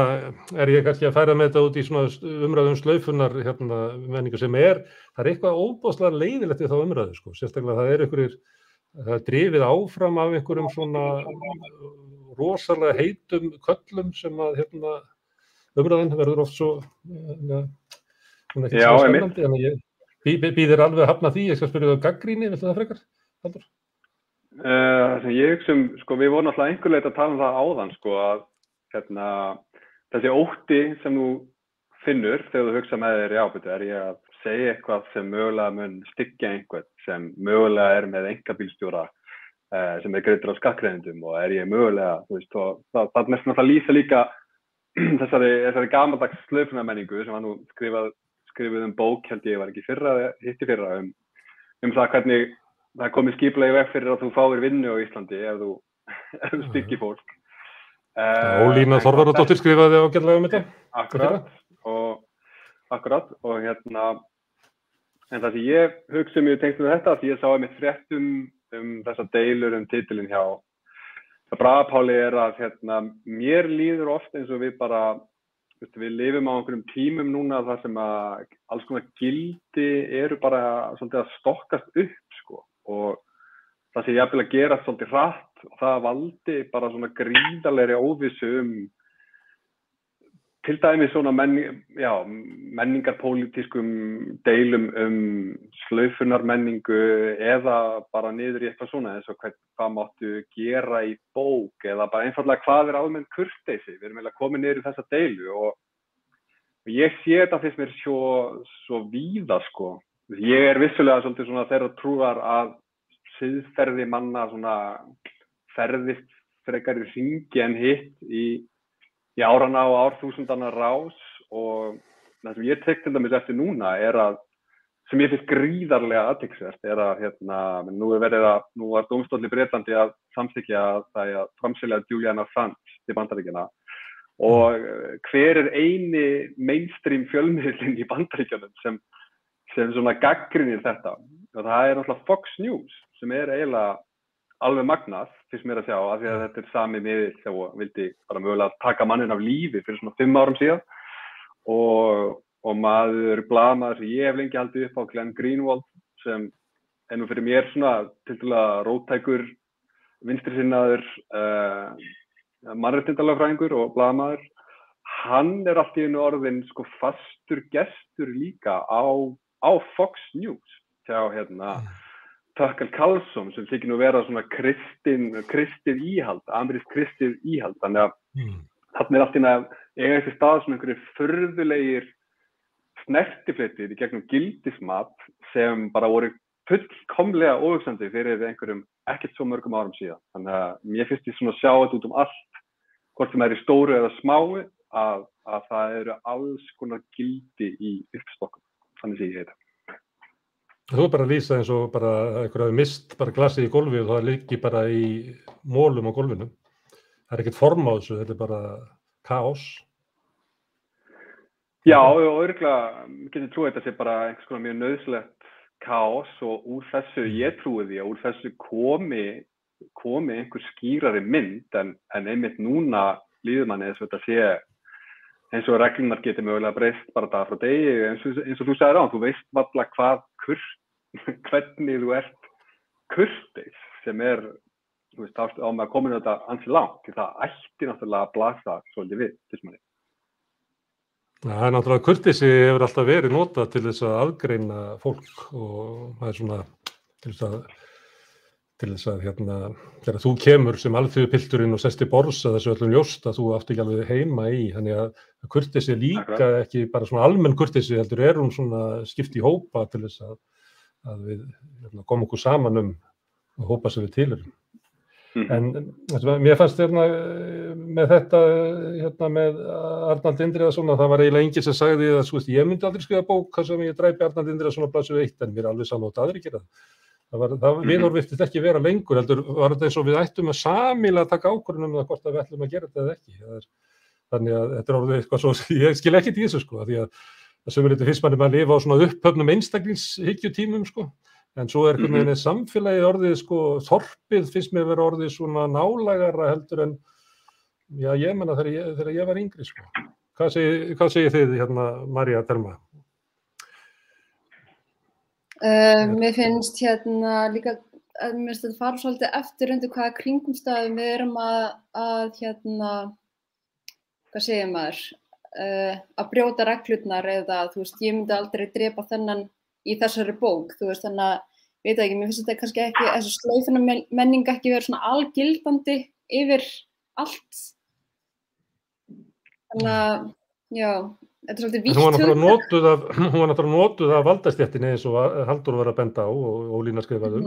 A: ég kannski að færa með þetta út í svona umræðum slaufunnar menningu sem það eitthvað óbóðslega leiðilegt við þá umræðu, sko. Sérstaklega það drifið áfram af einhverjum svona rosalega heitum köllum sem að umræðan verður oft svo ekki svo spennandi, en ég býðir alveg að hafna því. Ég skal spyrja þau gagnrýni, viltu það frekar, Halldór?
E: Ég hugsa sko, við vorum alltaf einhver leið að tala það áðan, sko, að þessi ótti sem þú finnur þegar þú hugsa með þér, já, betur, ég að segja eitthvað sem mögulega mun styggja einhvern, sem mögulega með einkabílstjóra, sem greiddur á skattgreiðendum, og ég mögulega, þú veist, og það mest náttúrulega lýsa líka þessari gamaldags slaufunarmenningu sem var nú skrifuð bók, held ég, var ekki hitti fyrra, það hvernig það komið skipulega í veg fyrir að þú fáir vinnu á Íslandi ef þú styggir fólk.
A: Ólína Þorvarðardóttir skrifaði ágætlega þetta.
E: Akkurat, og en það sem ég hugsa mjög tengt með þetta, því ég sá einmitt fréttum þessa deilur titilinn hjá Braga Páli að mér líður oft eins og við bara, við lifum á einhverjum tímum núna þar sem að alls konar gildi eru bara svolítið að stokkast upp, sko, og það sé jafnvel að gera svolítið hratt, og það valdi bara svona gríðarlegri óvissu til dæmis svona menningarpólitískum deilum slaufunarmenningu eða bara niður í eitthvað svona eins og hvað máttu gera í bók eða bara einfaldlega hvað almennt kurteisi. Við erum eiginlega komin niður í þessa deilu og ég sé þetta fyrst mér svo víða, sko. Ég vissulega svolítið svona þeirra trúar að siðferði manna svona ferðist frekar í hringi en hitt í árana og árþúsundana rás, og það sem ég tek til dæmis eftir núna að sem ég finnst gríðarlega athyglisvert að nú var dómstóll í Bretlandi að samþykkja að framselja Julian Assange til Bandaríkjanna, og hver eini mainstream fjölmiðillinn í Bandaríkjunum sem svona gagnrýnir þetta, og það náttúrulega Fox News sem eiginlega alveg magnað, fyrst mér að sjá, af því að þetta sami miðill sem vildi bara mögulega taka manninn af lífi fyrir svona 5 árum síðan, og blaðamaður sem ég hef lengi haldið upp á, Glenn Greenwald, sem nú fyrir mér svona tiltölulega róttækur, vinstrisinnaður mannréttindalögfræðingur og blaðamaður. Hann allt í einu orðinn sko fastur gestur líka á Fox News hjá Tucker Carlson, sem þykir nú vera svona kristið íhald, amerískt kristið íhald. Þannig að þarna allt í einu að eiga þessi stað svona einhverjir furðulegir snertifletir í gegnum gildismat sem bara voru fullkomlega óhugsandi fyrir einhverjum ekkert svo mörgum árum síðan. Þannig að mér finnst ég svona að sjá þetta út allt, hvort sem í stóru eða smáu, að það eru alls konar gildi í uppstokkum. Þannig sé ég þetta.
A: Þú bara lýsa eins og bara einhver hafi mist bara glasið í gólfið og það liggi bara í mólum á gólfinu. Það ekkert form á þessu, þetta bara kaos.
E: Já, og örugglega getur trúið þetta sé bara einhvers konar mjög nauðsynlegt kaos, og úr þessu, ég trúi því að úr þessu komi einhver skýrari mynd, en einmitt núna líður manni þess að þetta sé eins og reglunar geti mögulega breyst bara dag frá degi, eins og þú sagðir á, þú veist varla hvernig þú ert kurteis, sem þú veist, á með að koma þetta ansi langt, því það ætti náttúrulega að blasa svolítið við, þess manni.
A: Það náttúrulega kurteisi hefur alltaf verið notað til þess að aðgreina fólk, og það svona til þess að þegar þú kemur sem alþýðupilturinn og sest í borðs að þessu öllum ljóst að þú átt ekki alveg heima í, þannig að kurteisi líka ekki bara svona almenn kurteisi, heldur hún svona skipt í hópa til þess að við komum okkur saman að hópa sem við tilurum. En mér fannst með þetta með Arnald Indriðason að það var eiginlega enginn sem sagði að sko, ég myndi aldrei skrifa bók sem ég dræpi Arnald Indriðason á blaðsíðu 1, en mér er alveg saman á aðrir gera það. Viðhorf virtist ekki vera lengur, heldur var þetta eins og við ættum að sameiginlega taka ákvörðun það hvort að við ætlum að gera þetta eða ekki. Þannig að þetta orðið eitthvað svo, ég skil ekkert í þessu, sko, því að sumir þetta finnst manni að lifa á svona upphöfnum einstaklingshyggjutímum, sko. En svo einhvern veginn samfélagið orðið, sko, þorpið finnst mér vera orðið svona nálægara heldur en, já, ég menna þegar ég var yngri, sko. Hvað segir þið, hérna, María Thelma?
B: Mér finnst hérna líka, mér finnst þetta fara svolítið eftir undir hvaða kringumstæðum við erum að hérna, hvað segir maður, að brjóta reglurnar eða, þú veist, ég myndi aldrei drepa þennan í þessari bók, þú veist, þannig að, veit ekki, mér finnst þetta kannski ekki, þessi slaufunarmenning ekki vera svona algildandi yfir allt. Þannig að, já, þetta svolítið vítt
A: Hún var náttúrulega notuð af valdastéttinni eins og Halldór var að benda á og Ólína skrifaði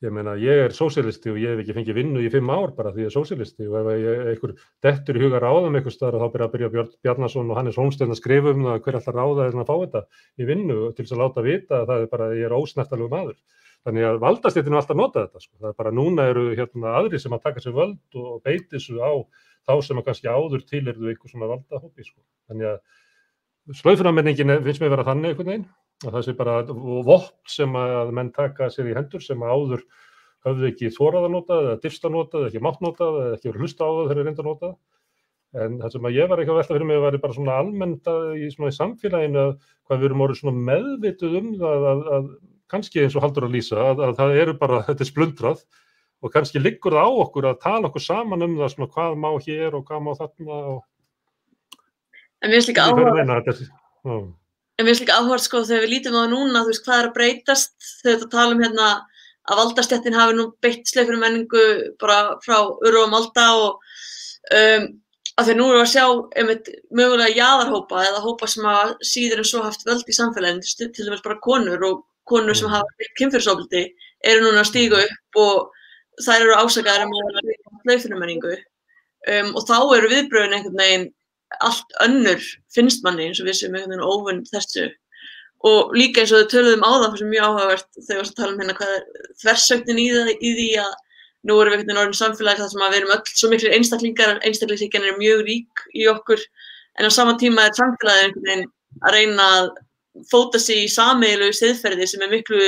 A: Ég meina, ég sósíalisti og ég hef ekki fengið vinnu í 5 ár bara því ég sósíalisti og ef einhver dettur í huga ráðum einhvers staðar þá byrja Björn Bjarnason og Hannes Hólmsteinn að skrifa það hver alltaf ráða að fá þetta í vinnu til þess að láta vita að það bara, ég ósnertanlegur maður. Þannig að valdastéttin alltaf nota þetta, sko. Það bara núna eru aðrir sem að taka sér völd og beiti þessu á þá sem að kannski áður tilheyrðu einhver svona valdahópi, sko. Þannig að slaufunarmenningin finnst mér vera þannig einhvern veginn. Og það sé bara vopn sem að menn taka sér í hendur sem áður höfðu ekki þorað að nota eða dyrst að nota eða ekki mátt nota eða ekki verið hlusta á það þegar reynda að nota. En það sem að ég var ekki að velta fyrir mig var bara svona almennt í samfélaginu að hvað við erum orðið svona meðvituð það að kannski eins og Halldór að lýsa að það eru bara, þetta splundrað og kannski liggur það á okkur að tala okkur saman það svona hvað má hér og hvað má þarna og...
C: En mér finnst líka áhugavert. En mér finnst líka áhugavert, sko, þegar við lítum á það núna, þú veist, hvað að breytast þegar við tala hérna að valdastéttin hafi nú beitt slaufunarmenningu bara frá Uru og Malta og að þegar nú erum við að sjá mögulega jaðarhópa eða hópa sem hafa síður en svo haft völd í samfélaginu, til dæmis bara konur sem hafa beitt kynferðisofbeldi eru núna að stíga upp og þær eru ásakaðar að slaufunarmenningu og þá eru viðbrögðin einhvern veginn allt önnur finnst manni eins og við sem einhvern veginn óvön þessu og líka eins og þau töluðum á það sem mjög áhugavert þegar við tala hérna hvað þversögnin í því að nú erum við einhvern veginn orðin samfélagi þar sem að við erum öll svo miklir einstaklingshyggjan er mjög rík í okkur en á sama tíma samfélagið einhvern veginn að reyna að fóta sig í sameiginlegu siðferði sem miklu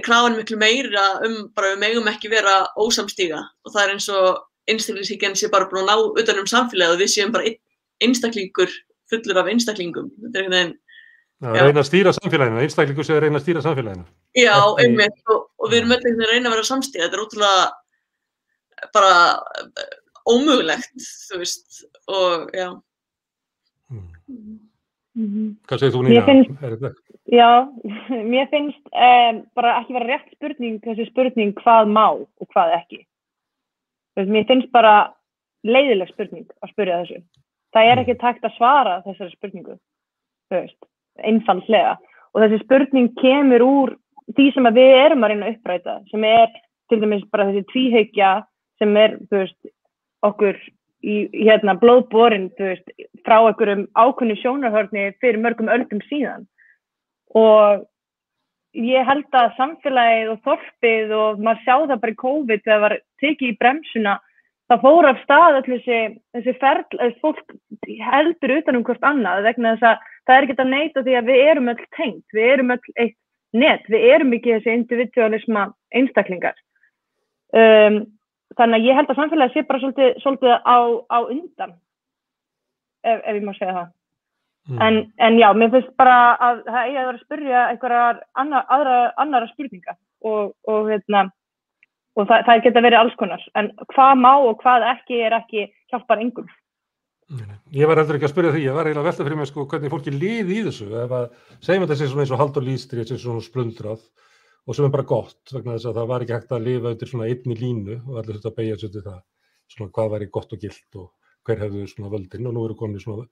C: krafan miklu meira bara við megum ekki vera ósamstíga og það er eins og einstaklingshyggjan sé bara búin að ná utan samfélagið og við séum bara einstaklingur fullur af einstaklingum. Þetta er einhvern veginn...
A: Reyna að stýra samfélaginu, einstaklingur sé að reyna að stýra samfélaginu.
C: Já, einmitt og við erum öll einhvern veginn að reyna að vera samstíga. Þetta er ótrúlega bara ómögulegt, þú veist, og já.
A: Hvað segir þú, Nína?
D: Já, mér finnst bara ekki vera rétt spurning, þessi spurning hvað má og hvað ekki. Mér finnst bara leiðileg spurning að spyrja þessu. Það er ekki takt að svara þessari spurningu, þú veist, einfaldlega. Og þessi spurning kemur úr því sem við erum að reyna að uppræta, sem er til dæmis bara þessi tvíhyggja sem er, þú veist, okkur í blóðborin, þú veist, frá einhverjum ákveðnu sjónarhorni fyrir mörgum öldum síðan. Og ég held að samfélagið og þorpið og maður sjá það bara í COVID þegar var tekið í bremsuna, það fór af stað öll þessi ferl, fólk heldur utan hvort annað vegna þess að það er ekki að neita því að við erum öll tengt, við erum öll eitt net, við erum ekki þessi individualisma einstaklingar. Þannig að ég held að samfélagið sé bara svolítið á undan, ef ég má segja það. En já, mér finnst bara að það eigi að vera að spyrja einhverjar annara spurninga og það geta verið alls konar. En hvað má og hvað ekki ekki hjálpar engum.
A: Ég var heldur ekki að spyrja því, ég var eiginlega að velta fyrir mig sko, hvernig fólki liði í þessu. Ef að segjum þetta sé svona eins og Halldór lýstir, þessi svona splundrað og sem er bara gott vegna þess að það var ekki hægt að lifa undir svona einni línu og allir þetta beygja sér til það. Svona hvað væri gott og gilt og hver hefðu svona völdin og nú eru komin svona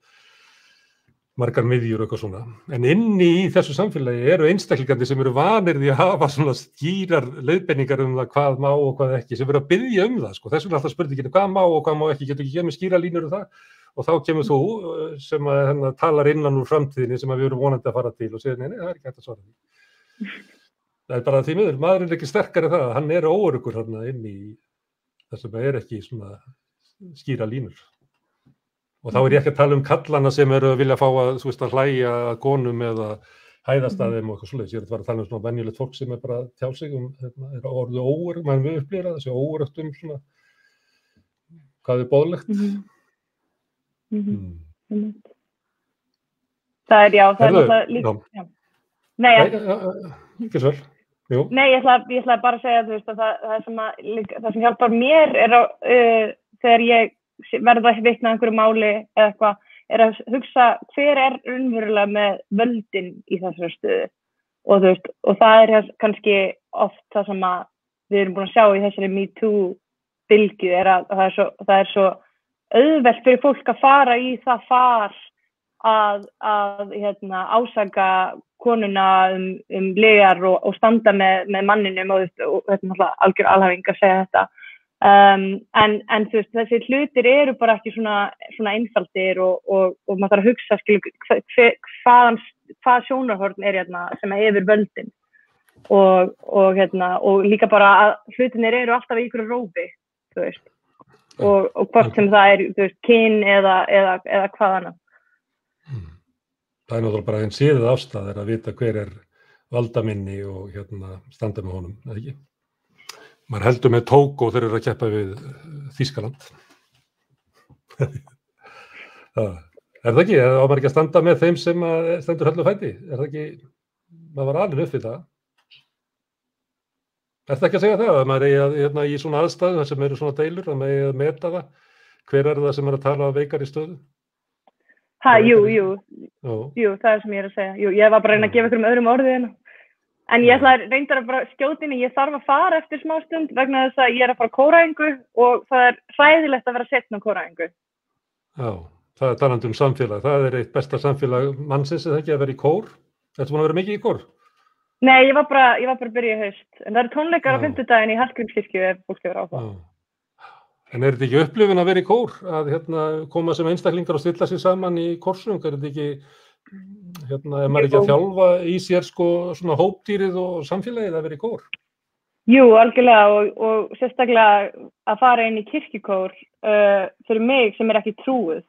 A: margar miðjur og eitthvað svona. En inni í þessu samfélagi eru einstaklingandi sem eru vanir því að hafa svona skýrar leiðbeiningar það hvað má og hvað ekki, sem eru að biðja það, sko. Þess vegna alltaf spurningin hvað má og hvað má ekki, getur ekki með skýra línur það. Og þá kemur þú sem að talar innan úr framtíðinni sem að við erum vonandi að fara til og segja, nei, það er ekki hægt að svara því. Það er bara því miður, maðurinn er ekki sterkari það, hann er óöruggur þarna inn í það sem er ekki svona skýra línur. Og þá er ég ekki að tala kallana sem eru að vilja fá að, þú veist, að hlæja að konum eða hæðast að þeim og eitthvað svoleiðis. Ég er að fara að tala svona venjulegt fólk sem bara tjá sig er orðið óöruggt, maður við upplifir það, þessi óöruggt svona hvað boðlegt.
D: Það er náttúrulega líka. Nei,
A: ekki sver. Jú.
D: Nei, ég ætla bara að segja að það sem hjálpar mér þegar ég verða vitna einhverju máli eða eitthvað, að hugsa hver raunverulega með völdin í þessari stöðu og það kannski oft það sem við erum búin að sjá í þessari MeToo bylgju að það er svo auðvelt fyrir fólk að fara í það far að ásaka konuna legar og standa með manninum og þetta er náttúrulega algjör alhæfing að segja þetta. En þessi hlutir eru bara ekki svona einfaldir og maður þarf að hugsa hvað sjónarhorn sem yfir völdin og líka bara að hlutinir eru alltaf í ykkur rófi, og hvort sem það kyn eða hvað annað.
A: Það er náttúrulega bara einn síðið afstæð að vita hver valdaminni og standa með honum, eða ekki? Maður heldur með Tógó þegar að keppa við Þýskaland. Það ekki? Á maður ekki að standa með þeim sem stendur höllu fæti? Það ekki? Maður var alveg upp við það. Það ekki að segja það? Að maður eigi í svona aðstæðu þar sem eru svona deilur, að maður eigi að meta það? Hver það sem að tala veikar í stöðu?
D: Jú, það sem ég að segja. Jú, ég var bara að reyna að gefa ykkur öðrum orðið en ég ætla reyndar að bara skjóta inn í, ég þarf að fara eftir smástund vegna þess að ég að fara á kóræfingu og það er hræðilegt að vera seinna á kóræfingu.
A: Já, það talandi samfélag. Það eitt besta samfélag mannsins, eða ekki, að vera í kór? Ertu búin að vera mikið í kór?
D: Nei, ég var bara að byrja í haust. En það eru tónleikar á 50-daginn í Hallgrímskirkju ef fólk hefur áhuga.
A: En þetta ekki upplifun að vera í kór? Að koma sem einstaklingar og stilla sig saman í kórsöng? Þetta ekki ef maður ekki að þjálfa í sér svona hópdýrið og samfélagið að vera í kór?
D: Jú, algjörlega og sérstaklega að fara inn í kirkjukór fyrir mig sem ekki trúið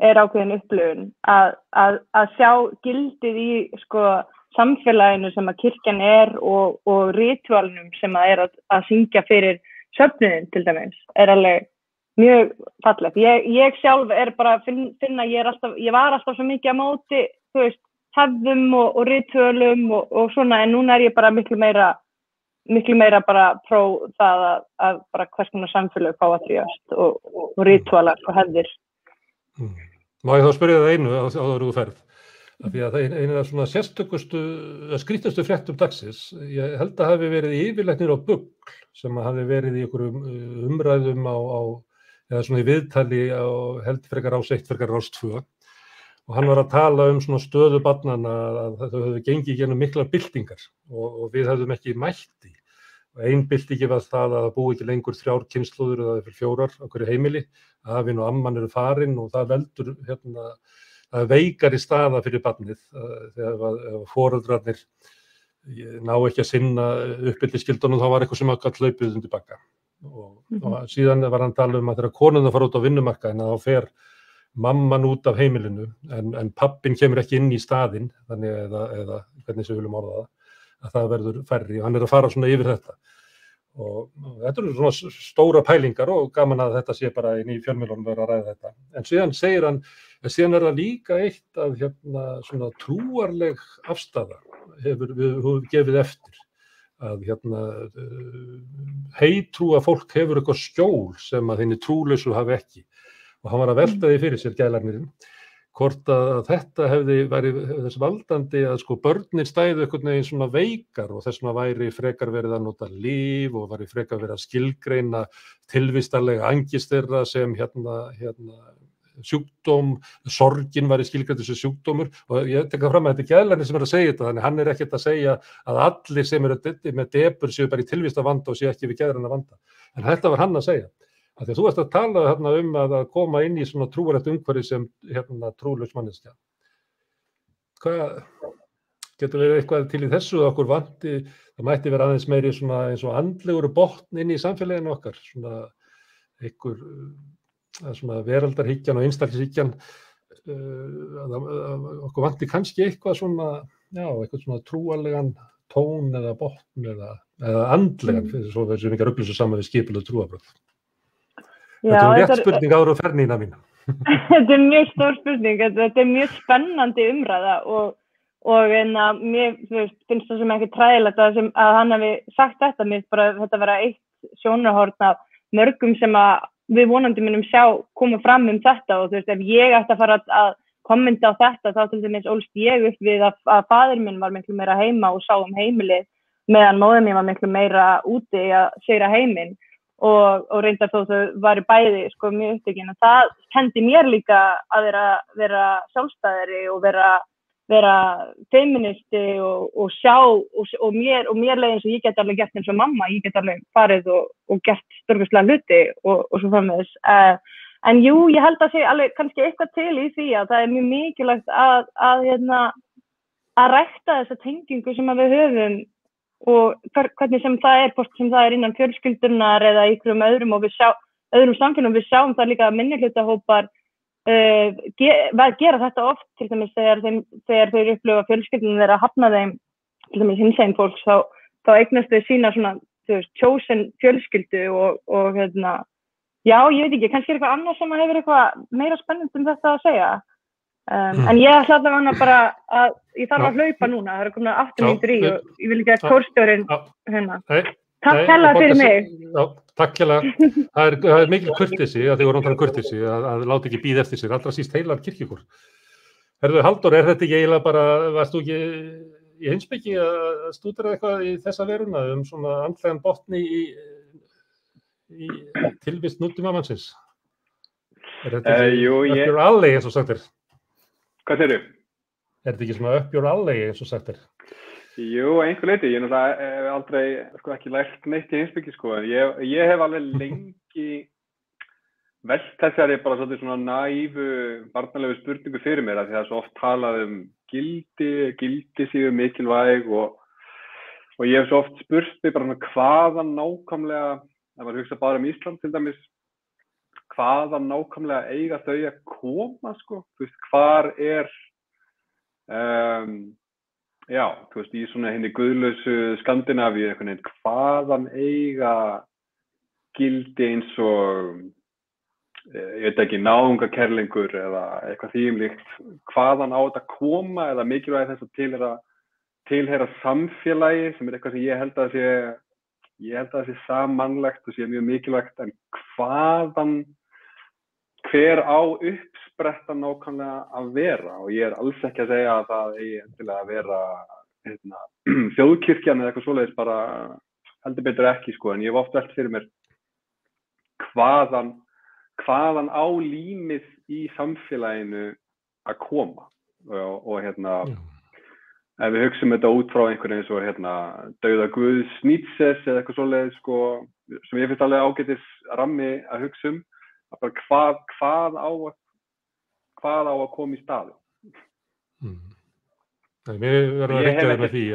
D: ákveðin upplifun að sjá gildið í samfélaginu sem að kirkjan og ritualnum sem að syngja fyrir söfnuðin til dæmis alveg mjög fallegt. Ég sjálf bara að finna ég var alltaf svo mikið á móti hefðum og ritualum og svona, en núna ég bara miklu meira bara pró það að bara hvers konar samfélag fá að þrífast og ritualar og hefðir.
A: Má ég þá spyrja það einu áður þú ferð? Af því að það einu af svona sérstökustu, skrítustu fréttum dagsins, ég held að hafi verið yfirlæknir á BUGL sem hafi verið í einhverjum umræðum eða svona í viðtali held frekar Rás 1, frekar Rás 2. Og hann var að tala svona stöðu barnanna að þau höfðu gengið gegnum miklar byltingar og við höfðum ekki mætti. Og ein byltingi var það að það búi ekki lengur 3 kynslóðir eða 4 á hverju heimili. Afinn og amman eru farin og það veldur það veikari staða fyrir barnið þegar foreldrarnir ná ekki að sinna uppeldiskildunum, þá var eitthvað sem gat hlaupið undir bagga. Og síðan var hann að tala að þegar konurnar fara út á vinnumarkaðinn þá fer mamman út af heimilinu en pappinn kemur ekki inn í staðinn, þannig eða hvernig sem við viljum orða það, að það verður færri og hann að fara svona yfir þetta. Og þetta eru svona stóra pælingar og gaman að þetta sé bara inn í fjölmiðlunum vera að ræða þetta. En síðan segir hann, síðan það líka eitt að svona trúarleg afstaða við höfum gefið eftir. Að heitrúa fólk hefur eitthvað skjól sem að þinni trúlausu hafi ekki. Og hann var að velta því fyrir sér gælarnirinn, hvort að þetta væri þess valdandi að börnin stæðu einhvern veginn svona veikar og þess vegna væri frekar verið að nota lyf og væri frekar verið að skilgreina tilvistarlega angist þeirra sem sjúkdóm, sorgin væri skilgreind sem sjúkdómur og ég tek það fram að þetta er gælarnir sem að segja þetta, þannig hann ekkert að segja að allir sem eru með depur séu bara í tilvistarvanda og séu ekki við geðræna vanda. En þetta var hann að segja. Þegar þú varst að tala að koma inn í svona trúarlegt umhverfi sem trúlaus manneskja. Hvað getur verið eitthvað til í þessu að okkur vanti, það mætti vera aðeins meiri svona eins og andlegur botn inn í samfélaginu okkar, svona veraldarhyggjan og einstaklishyggjan, okkur vanti kannski eitthvað svona eitthvað svona trúarlegan tón eða botn eða andlegan, svo við sem ekki að rugla svo saman við skipuleg trúarbrögð. Þetta rétt spurning áður og fernína mín.
D: Þetta mjög stór spurning, þetta mjög spennandi umræða og mér finnst það sem ekki træðilegt að hann hafi sagt þetta, mér finnst bara þetta vera eitt sjónarhorn af mörgum sem að við vonandi munum sjá koma fram þetta og ef ég ætti að fara að kommenta á þetta þá til dæmis ólst ég upp við að faðir minn var miklu meira heima og sá heimilið meðan móðir mín var miklu meira úti að sigra heiminn og reyndar þó þau væri bæði mjög upptekin og það kendi mér líka að vera sjálfstæðari og vera feministi og sjá og mér leið eins og ég get alveg gert eins og mamma, ég get alveg farið og gert stórkostlega hluti og svo framvegis. En jú, ég held að sé alveg kannski eitthvað til í því að það mjög mikilvægt að rækta þessa tengingu sem við höfum og hvernig sem það hvort sem það innan fjölskyldunar eða einhverjum öðrum og öðrum samfélagum við sjáum það líka að minnihlutahópar gera þetta oft til dæmis þegar þeir upplifa fjölskyldunum þeirra hafna þeim til dæmis hinsegin fólks þá eignast þau sína svona chosen fjölskyldu og já, ég veit ekki, kannski eitthvað annað sem hefur eitthvað meira spennandi þetta að segja en ég ætla allavega bara að ég þarf að hlaupa núna, það komin 8 mínútur í og ég vil ekki að kórstjórinn Takk hérlega fyrir mig.
A: Já, takk hérlega. Það er mikil kurteisi, að þið voru náttúrulega kurteisi, að láta ekki bíða eftir sér, allra síst heilar kirkjukór. Herðu, Halldór, þetta ekki eiginlega bara, varst þú ekki í heimspeki að stúdera eitthvað í þessa veruna svona andlegan botni í tilvist nútímamannsins? Er þetta ekki up your alley eins og sagt er?
E: Hvað segirðu?
A: Er þetta ekki svona up your alley eins og sagt er?
E: Jú, einhver leyti. Ég hef aldrei ekki lært neitt í heimspeki, en ég hef alveg lengi velt þessari bara svona naífu, barnalegu spurningu fyrir mér, af því það er svo oft talað gildi séu mikilvæg og ég hef svo oft spurt mig bara hvaðan nákvæmlega, ef maður hugsa bara Ísland til dæmis, hvaðan nákvæmlega eiga þau að koma, hvar já, í svona henni guðlausu Skandinavíu einhvern veginn, hvaðan eiga gildi eins og, ég veit ekki, náungakerlingur eða eitthvað þvíumlíkt, hvaðan á þetta koma eða mikilvægi þess að tilheyra samfélagi sem eitthvað sem ég held að sé sammannlegt og sé mjög mikilvægt, en hver á uppspretta nákvæmlega að vera og ég alls ekki að segja að það eigi endilega að vera þjóðkirkjan eða eitthvað svoleiðis, bara heldur betur ekki en ég hef oft velt fyrir mér hvaðan á límið í samfélaginu að koma og ef við hugsum þetta út frá einhverjum eins og dauða Guðs Nietzsches eða eitthvað svoleiðis sem ég finnst alveg ágætis rammi að hugsa að bara hvað á að koma í staði.
A: Við verðum að reykja með því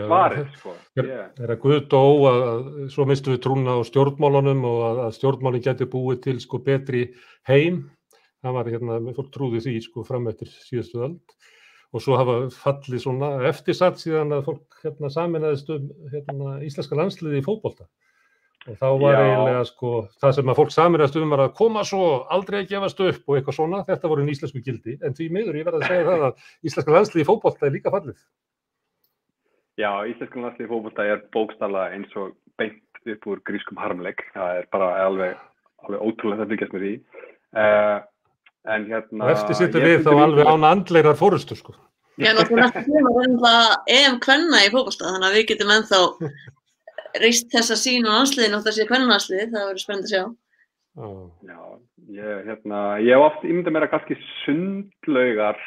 A: að Guð dó að svo mistum við trúna á stjórnmálunum og að stjórnmálin gæti búið til betri heim. Það var fólk trúði því fram eftir síðustu öld og svo hafa fallið svona eftirsatt síðan að fólk sameinaðist íslenska landsliði í fótbolta. Og þá var eiginlega það sem að fólk sameinaðist var að koma svo aldrei að gefast upp og eitthvað svona, þetta voru íslensku gildi, en því miður ég verð að segja það að íslenska landsliði í fótbolta er líka fallið.
E: Já, íslenska landsliði í fótbolta er bókstaflega eins og beint upp úr grískum harmleik, það er bara alveg ótrúlegt að fylgjast með því. En
A: og eftir sittum við þá alveg án andlegrar forystu,
C: Já, náttúrulega EM kvenna í fótbolta, þannig að við getum ennþá reist þessa sín á landsliðinu og þessi kvennalandsliði, það verður spennandi að sjá.
E: Já, ég hef oft ímyndað mér að kannski sundlaugar,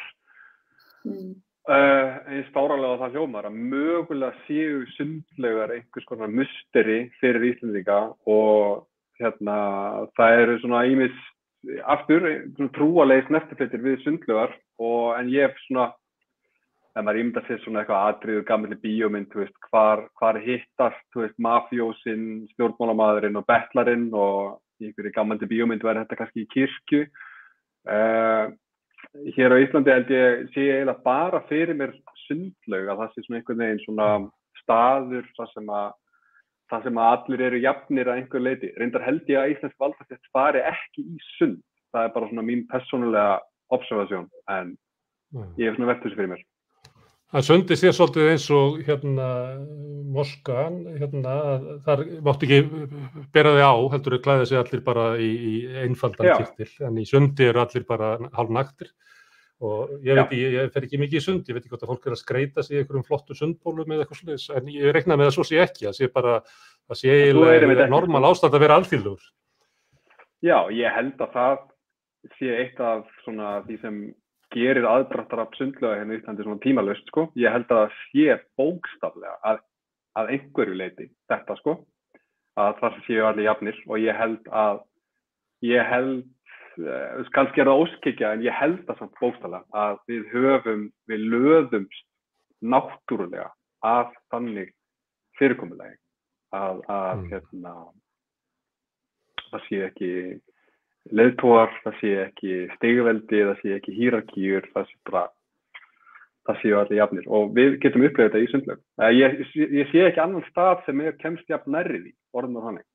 E: eins fáralega það hljómar, að mögulega séu sundlaugar einhvers konar musteri fyrir Íslendinga og það eru svona ýmis aftur trúarlegir snertifletir við sundlaugar en ég hef svona ef maður ímyndar sér svona eitthvað atriður gamalli bíómynd, hvar hittast, mafjósinn, stjórnmálamaðurinn og betlarinn og í einhverju gamalli bíómynd væri þetta kannski í kirkju. Hér á Íslandi held ég sé eiginlega bara fyrir mér sundlaug, að það sé svona einhvern veginn svona staður þar sem að allir eru jafnir að einhver leyti. Reyndar held ég að íslensk valdastétt fari ekki í sund. Það bara svona mín persónulega observasjón, en ég hef svona velt þessu fyrir mér.
A: Það sundi sér svolítið eins og Moskan, þar máttu ekki bera þig á, heldur að klæða sig allir bara í einfaldan kyrtil, en í sundi eru allir bara hálfnaktir. Og ég fer ekki mikið í sund, ég veit ekki hvort að fólk að skreita sig í einhverjum flottu sundbólum eða eitthvað svoleiðis, en ég reikna með að svo sé ekki, það sé eiginlega normal ástand að vera alþýðlegur.
E: Já, ég held að það sé eitt af svona því sem gerir aðdráttarafl sundlauga hérna í Íslandi svona tímalaust, sko. Ég held að það sé bókstaflega að einhverju leyti þetta, sko, að það séu allir jafnir, og ég held kannski það óskikja, en ég held það samt bókstaflega að við löðumst náttúrulega að þannig fyrirkomulagi að það sé ekki leiðtogar, það sé ekki stigveldi, það sé ekki hierarkíur, það séu allir jafnir, og við getum upplifað þetta í sundlaug. Ég sé ekki annan stað sem kemst jafn nærri því, orðin og þannig.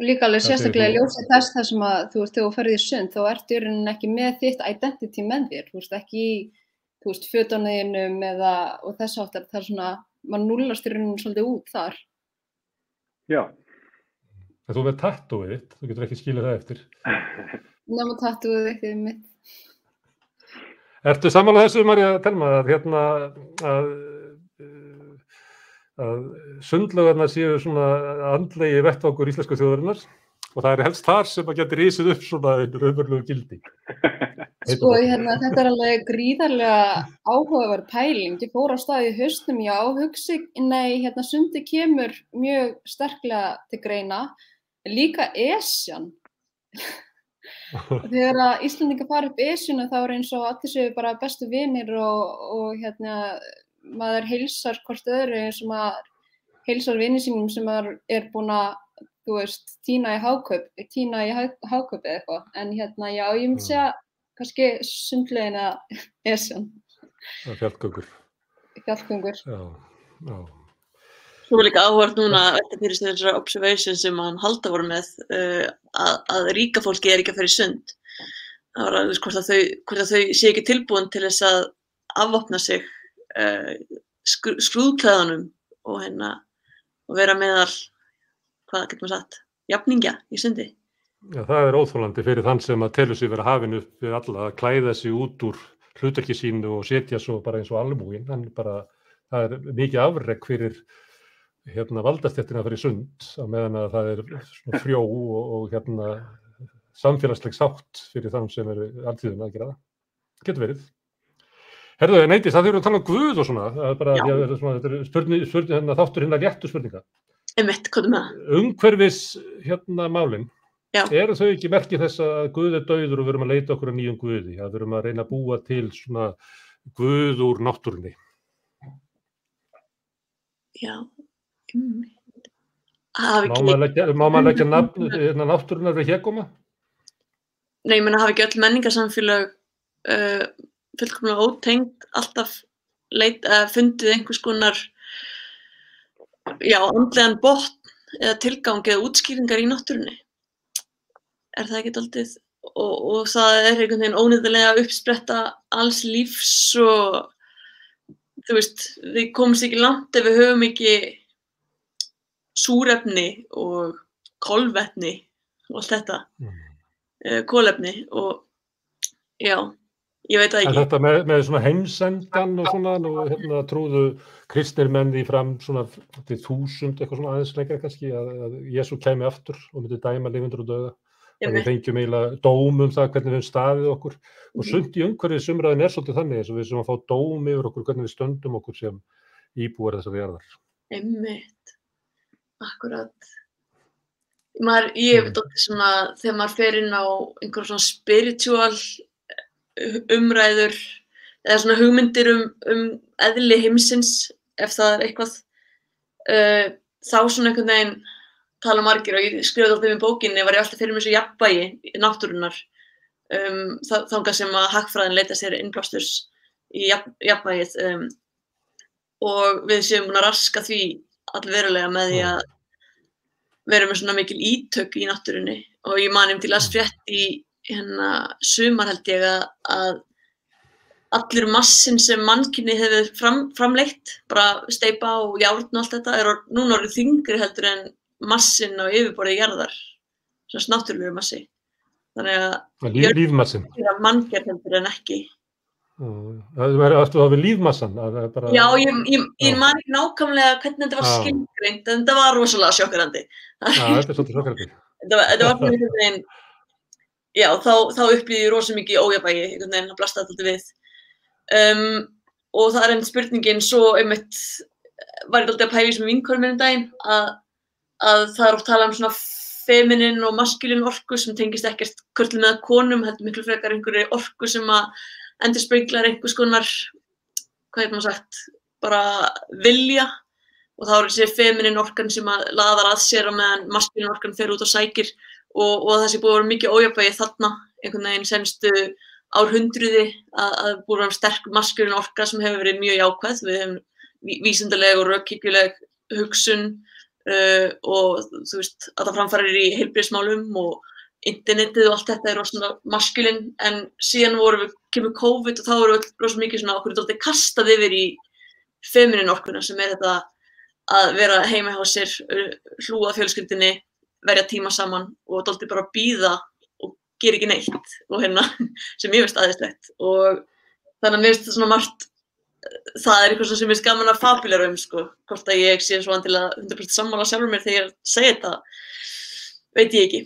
B: Líka alveg sérstaklega ljósið þess sem að þegar þú ferð í sund, þá ertu í rauninni ekki með þitt identity með þér, ekki í fötunum og þess áttar, það svona, maður núllast í rauninni svolítið út þar.
E: Já.
A: En þú með tattúið þitt, þú getur ekki skilið það eftir.
B: Nema tattúið ekki mitt.
A: Ertu sammála þessu, María Thelma, að sundlaugarnar séu svona andlegi vettvangur íslensku þjóðarinnar, og það er helst þar sem að geti risið upp svona raunverulegu gildi?
B: Sko, þetta alveg gríðarlega áhugaverð pæling. Ég fór á stað í hausnum, sundi kemur mjög sterklega til greina, líka Esjan. Þegar að Íslendingar fara upp Esjuna, þá er eins og allir séu bara bestu vinir og maður heilsar hvort öðru eins og maður heilsar vini sínum sem er búin að, tína í Hákaup eða eitthvað. En ég myndi segja kannski sundlaugin eða Esjan.
A: Fjallgöngur. Já.
C: Svo er líka áhugavert núna að velta fyrir sig þessara observation sem hann Halda voru með, að ríka fólki er ekki að fara í sund. Það var alveg hvort að þau sé ekki tilbúin til þess að afvopna sig skrúðklæðunum og vera meðal, hvað getur maður sagt, jafningja í sundi.
A: Já, það er óþolandi fyrir þann sem að telur sig vera hafinn upp við alla, að klæða sig út úr hlutverki sínu og setja svo bara eins og almúginn. Það er mikið afrek fyrir valdastéttina að fara í sund, á meðan að það er svona frjó og samfélagsleg sátt fyrir þann sem eru alþýðuna að gera það. Getur verið. Herðu, Neydís, það þurfum að tala um Guð og svona, þetta er þáttur léttu spurninga.
C: Einmitt, hvað með það?
A: Umhverfis málin, eru þau ekki merki þess að Guð er dauður og við erum að leita okkur að nýjum Guði, að við erum að reyna að búa til svona Guð úr náttúrunni?
C: Já,
A: Má maður leggja nafn náttúrunnar við hégóma?
C: Nei, ég meina hafa ekki öll menningarsamfélög fullkomlega ótengd alltaf fundið einhvers konar andlegan botn eða tilgang eða útskýringar í náttúrunni. Er það ekki dálítið? Og það er einhvern veginn óneitanlega uppspretta alls lífs og við komumst ekki langt ef við höfum ekki súrefni og kolvetni og allt þetta, kolefni og ég veit það ekki.
A: En þetta með svona heimsendan og svona, trúðu kristnir menn því fram svona til 1000 eitthvað svona aðeins lengra kannski, að Jesú kæmi aftur og myndi dæma lifendur og dauða. Að við fengjum eiginlega dóm það hvernig við höfum staðið okkur. Og sumt í umhverfisumræðin svolítið þannig, eins og við sem að fá dóm yfir okkur, hvernig við stöndum okkur sem íbúar þessar jarðar.
C: Einmitt. Akkurat. Ég veit okkur svona, þegar maður fer inn á einhverjum svona spiritual umræður eða svona hugmyndir eðli heimsins, ef það er eitthvað, þá svona einhvern veginn tala margir, og ég skrifaði alltaf í bókinni, var ég alltaf fyrir mér svo jafnvægi náttúrunnar, þangað sem að hagfræðin leita sér innblástur í jafnvægið og við séum búin að raska því allverulega með því að vera með svona mikil ítök í náttúrunni og ég man til að frétt í sumar held ég að allur massin sem mannkynið hefur framleitt, bara steypa og járn og allt þetta, núna orðið þyngri heldur en massin á yfirborði jarðar, svona náttúrulegur massi. Þannig að
A: lífmassin.
C: Manngerð heldur en ekki.
A: Ertu þá við lífmassan?
C: Já, ég man ekki nákvæmlega hvernig þetta var skilgreint, en þetta var rosalega sjokkerandi.
A: Þetta er svolítið sjokkerandi.
C: Þetta var fyrir einhvern veginn, já, þá upplýði ég rosa mikið ójafnvægi, einhvern veginn að blasta þetta við. Og það er spurningin, svo einmitt var ég alltaf að pæla í sem vinkonum minn daginn, að það er oft talað um svona feminin og maskulin orku sem tengist ekkert körlum eða konum, heldur miklu frekar einhverju orku sem að endurspeglar einhvers konar, hvað maður sagt, bara vilja og þá er þessi feminin orkan sem að laðar að sér á meðan maskulin orkan fer út og sækir og það sé búið að vera mikið ójafnvægi þarna, einhvern veginn senstu árhundruði að búið að vera sterk maskulin orka sem hefur verið mjög jákvæð. Við hefum vísindaleg og rökhyggjuleg hugsun og þú veist, að það framfarir í heilbrigðismálum og internetið og allt þetta rosalega maskulin, en síðan kemur COVID og þá rosalega mikið svona okkur dálítið kastað yfir í feminin orkuna sem þetta að vera heima hjá sér, hlúa fjölskyldunni, verja tíma saman og dálítið bara bíða og gera ekki neitt og sem ég veist aðeinslegt og þannig að mér finnst það svona margt, það er eitthvað sem ég finnst gaman að fabulera sko, hvort að ég sé svona til að 100% sammála sjálfur mér þegar ég segi þetta, veit ég ekki.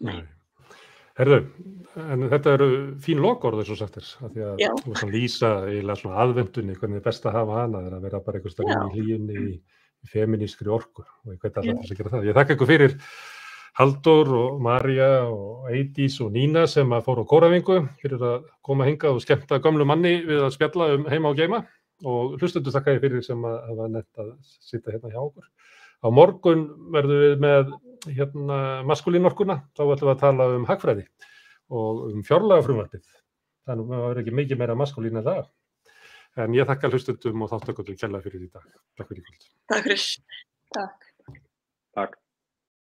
A: Nei. Herðu, en þetta eru fín lokaorð eins og sagt af því að þú veist að lýsa eiginlega svona aðvendunni, hvernig er best að hafa hana, að vera bara einhvers staðar í hlýjunni í feminískri orku og ég veit alltaf þess að gera það. Ég þakka ykkur fyrir Halldór og María og Eydís og Nína sem að fóru á kóravingu fyrir að koma hingað og skemmta gömlu manni við að spjalla heima og geyma og hlustendur þakka ég fyrir sem að hafa nett að sitja hérna hjá okkur. Á morgun verðum við með maskulínorkuna, þá ætlum við að tala hagfræði og fjárlagafrumvarpið. Þannig að það ekki mikið meira maskulín en það. En ég þakka hlustendum og þáttökutum kærlega fyrir í dag. Takk fyrir í kvöld.
C: Takk fyrir.
E: Takk.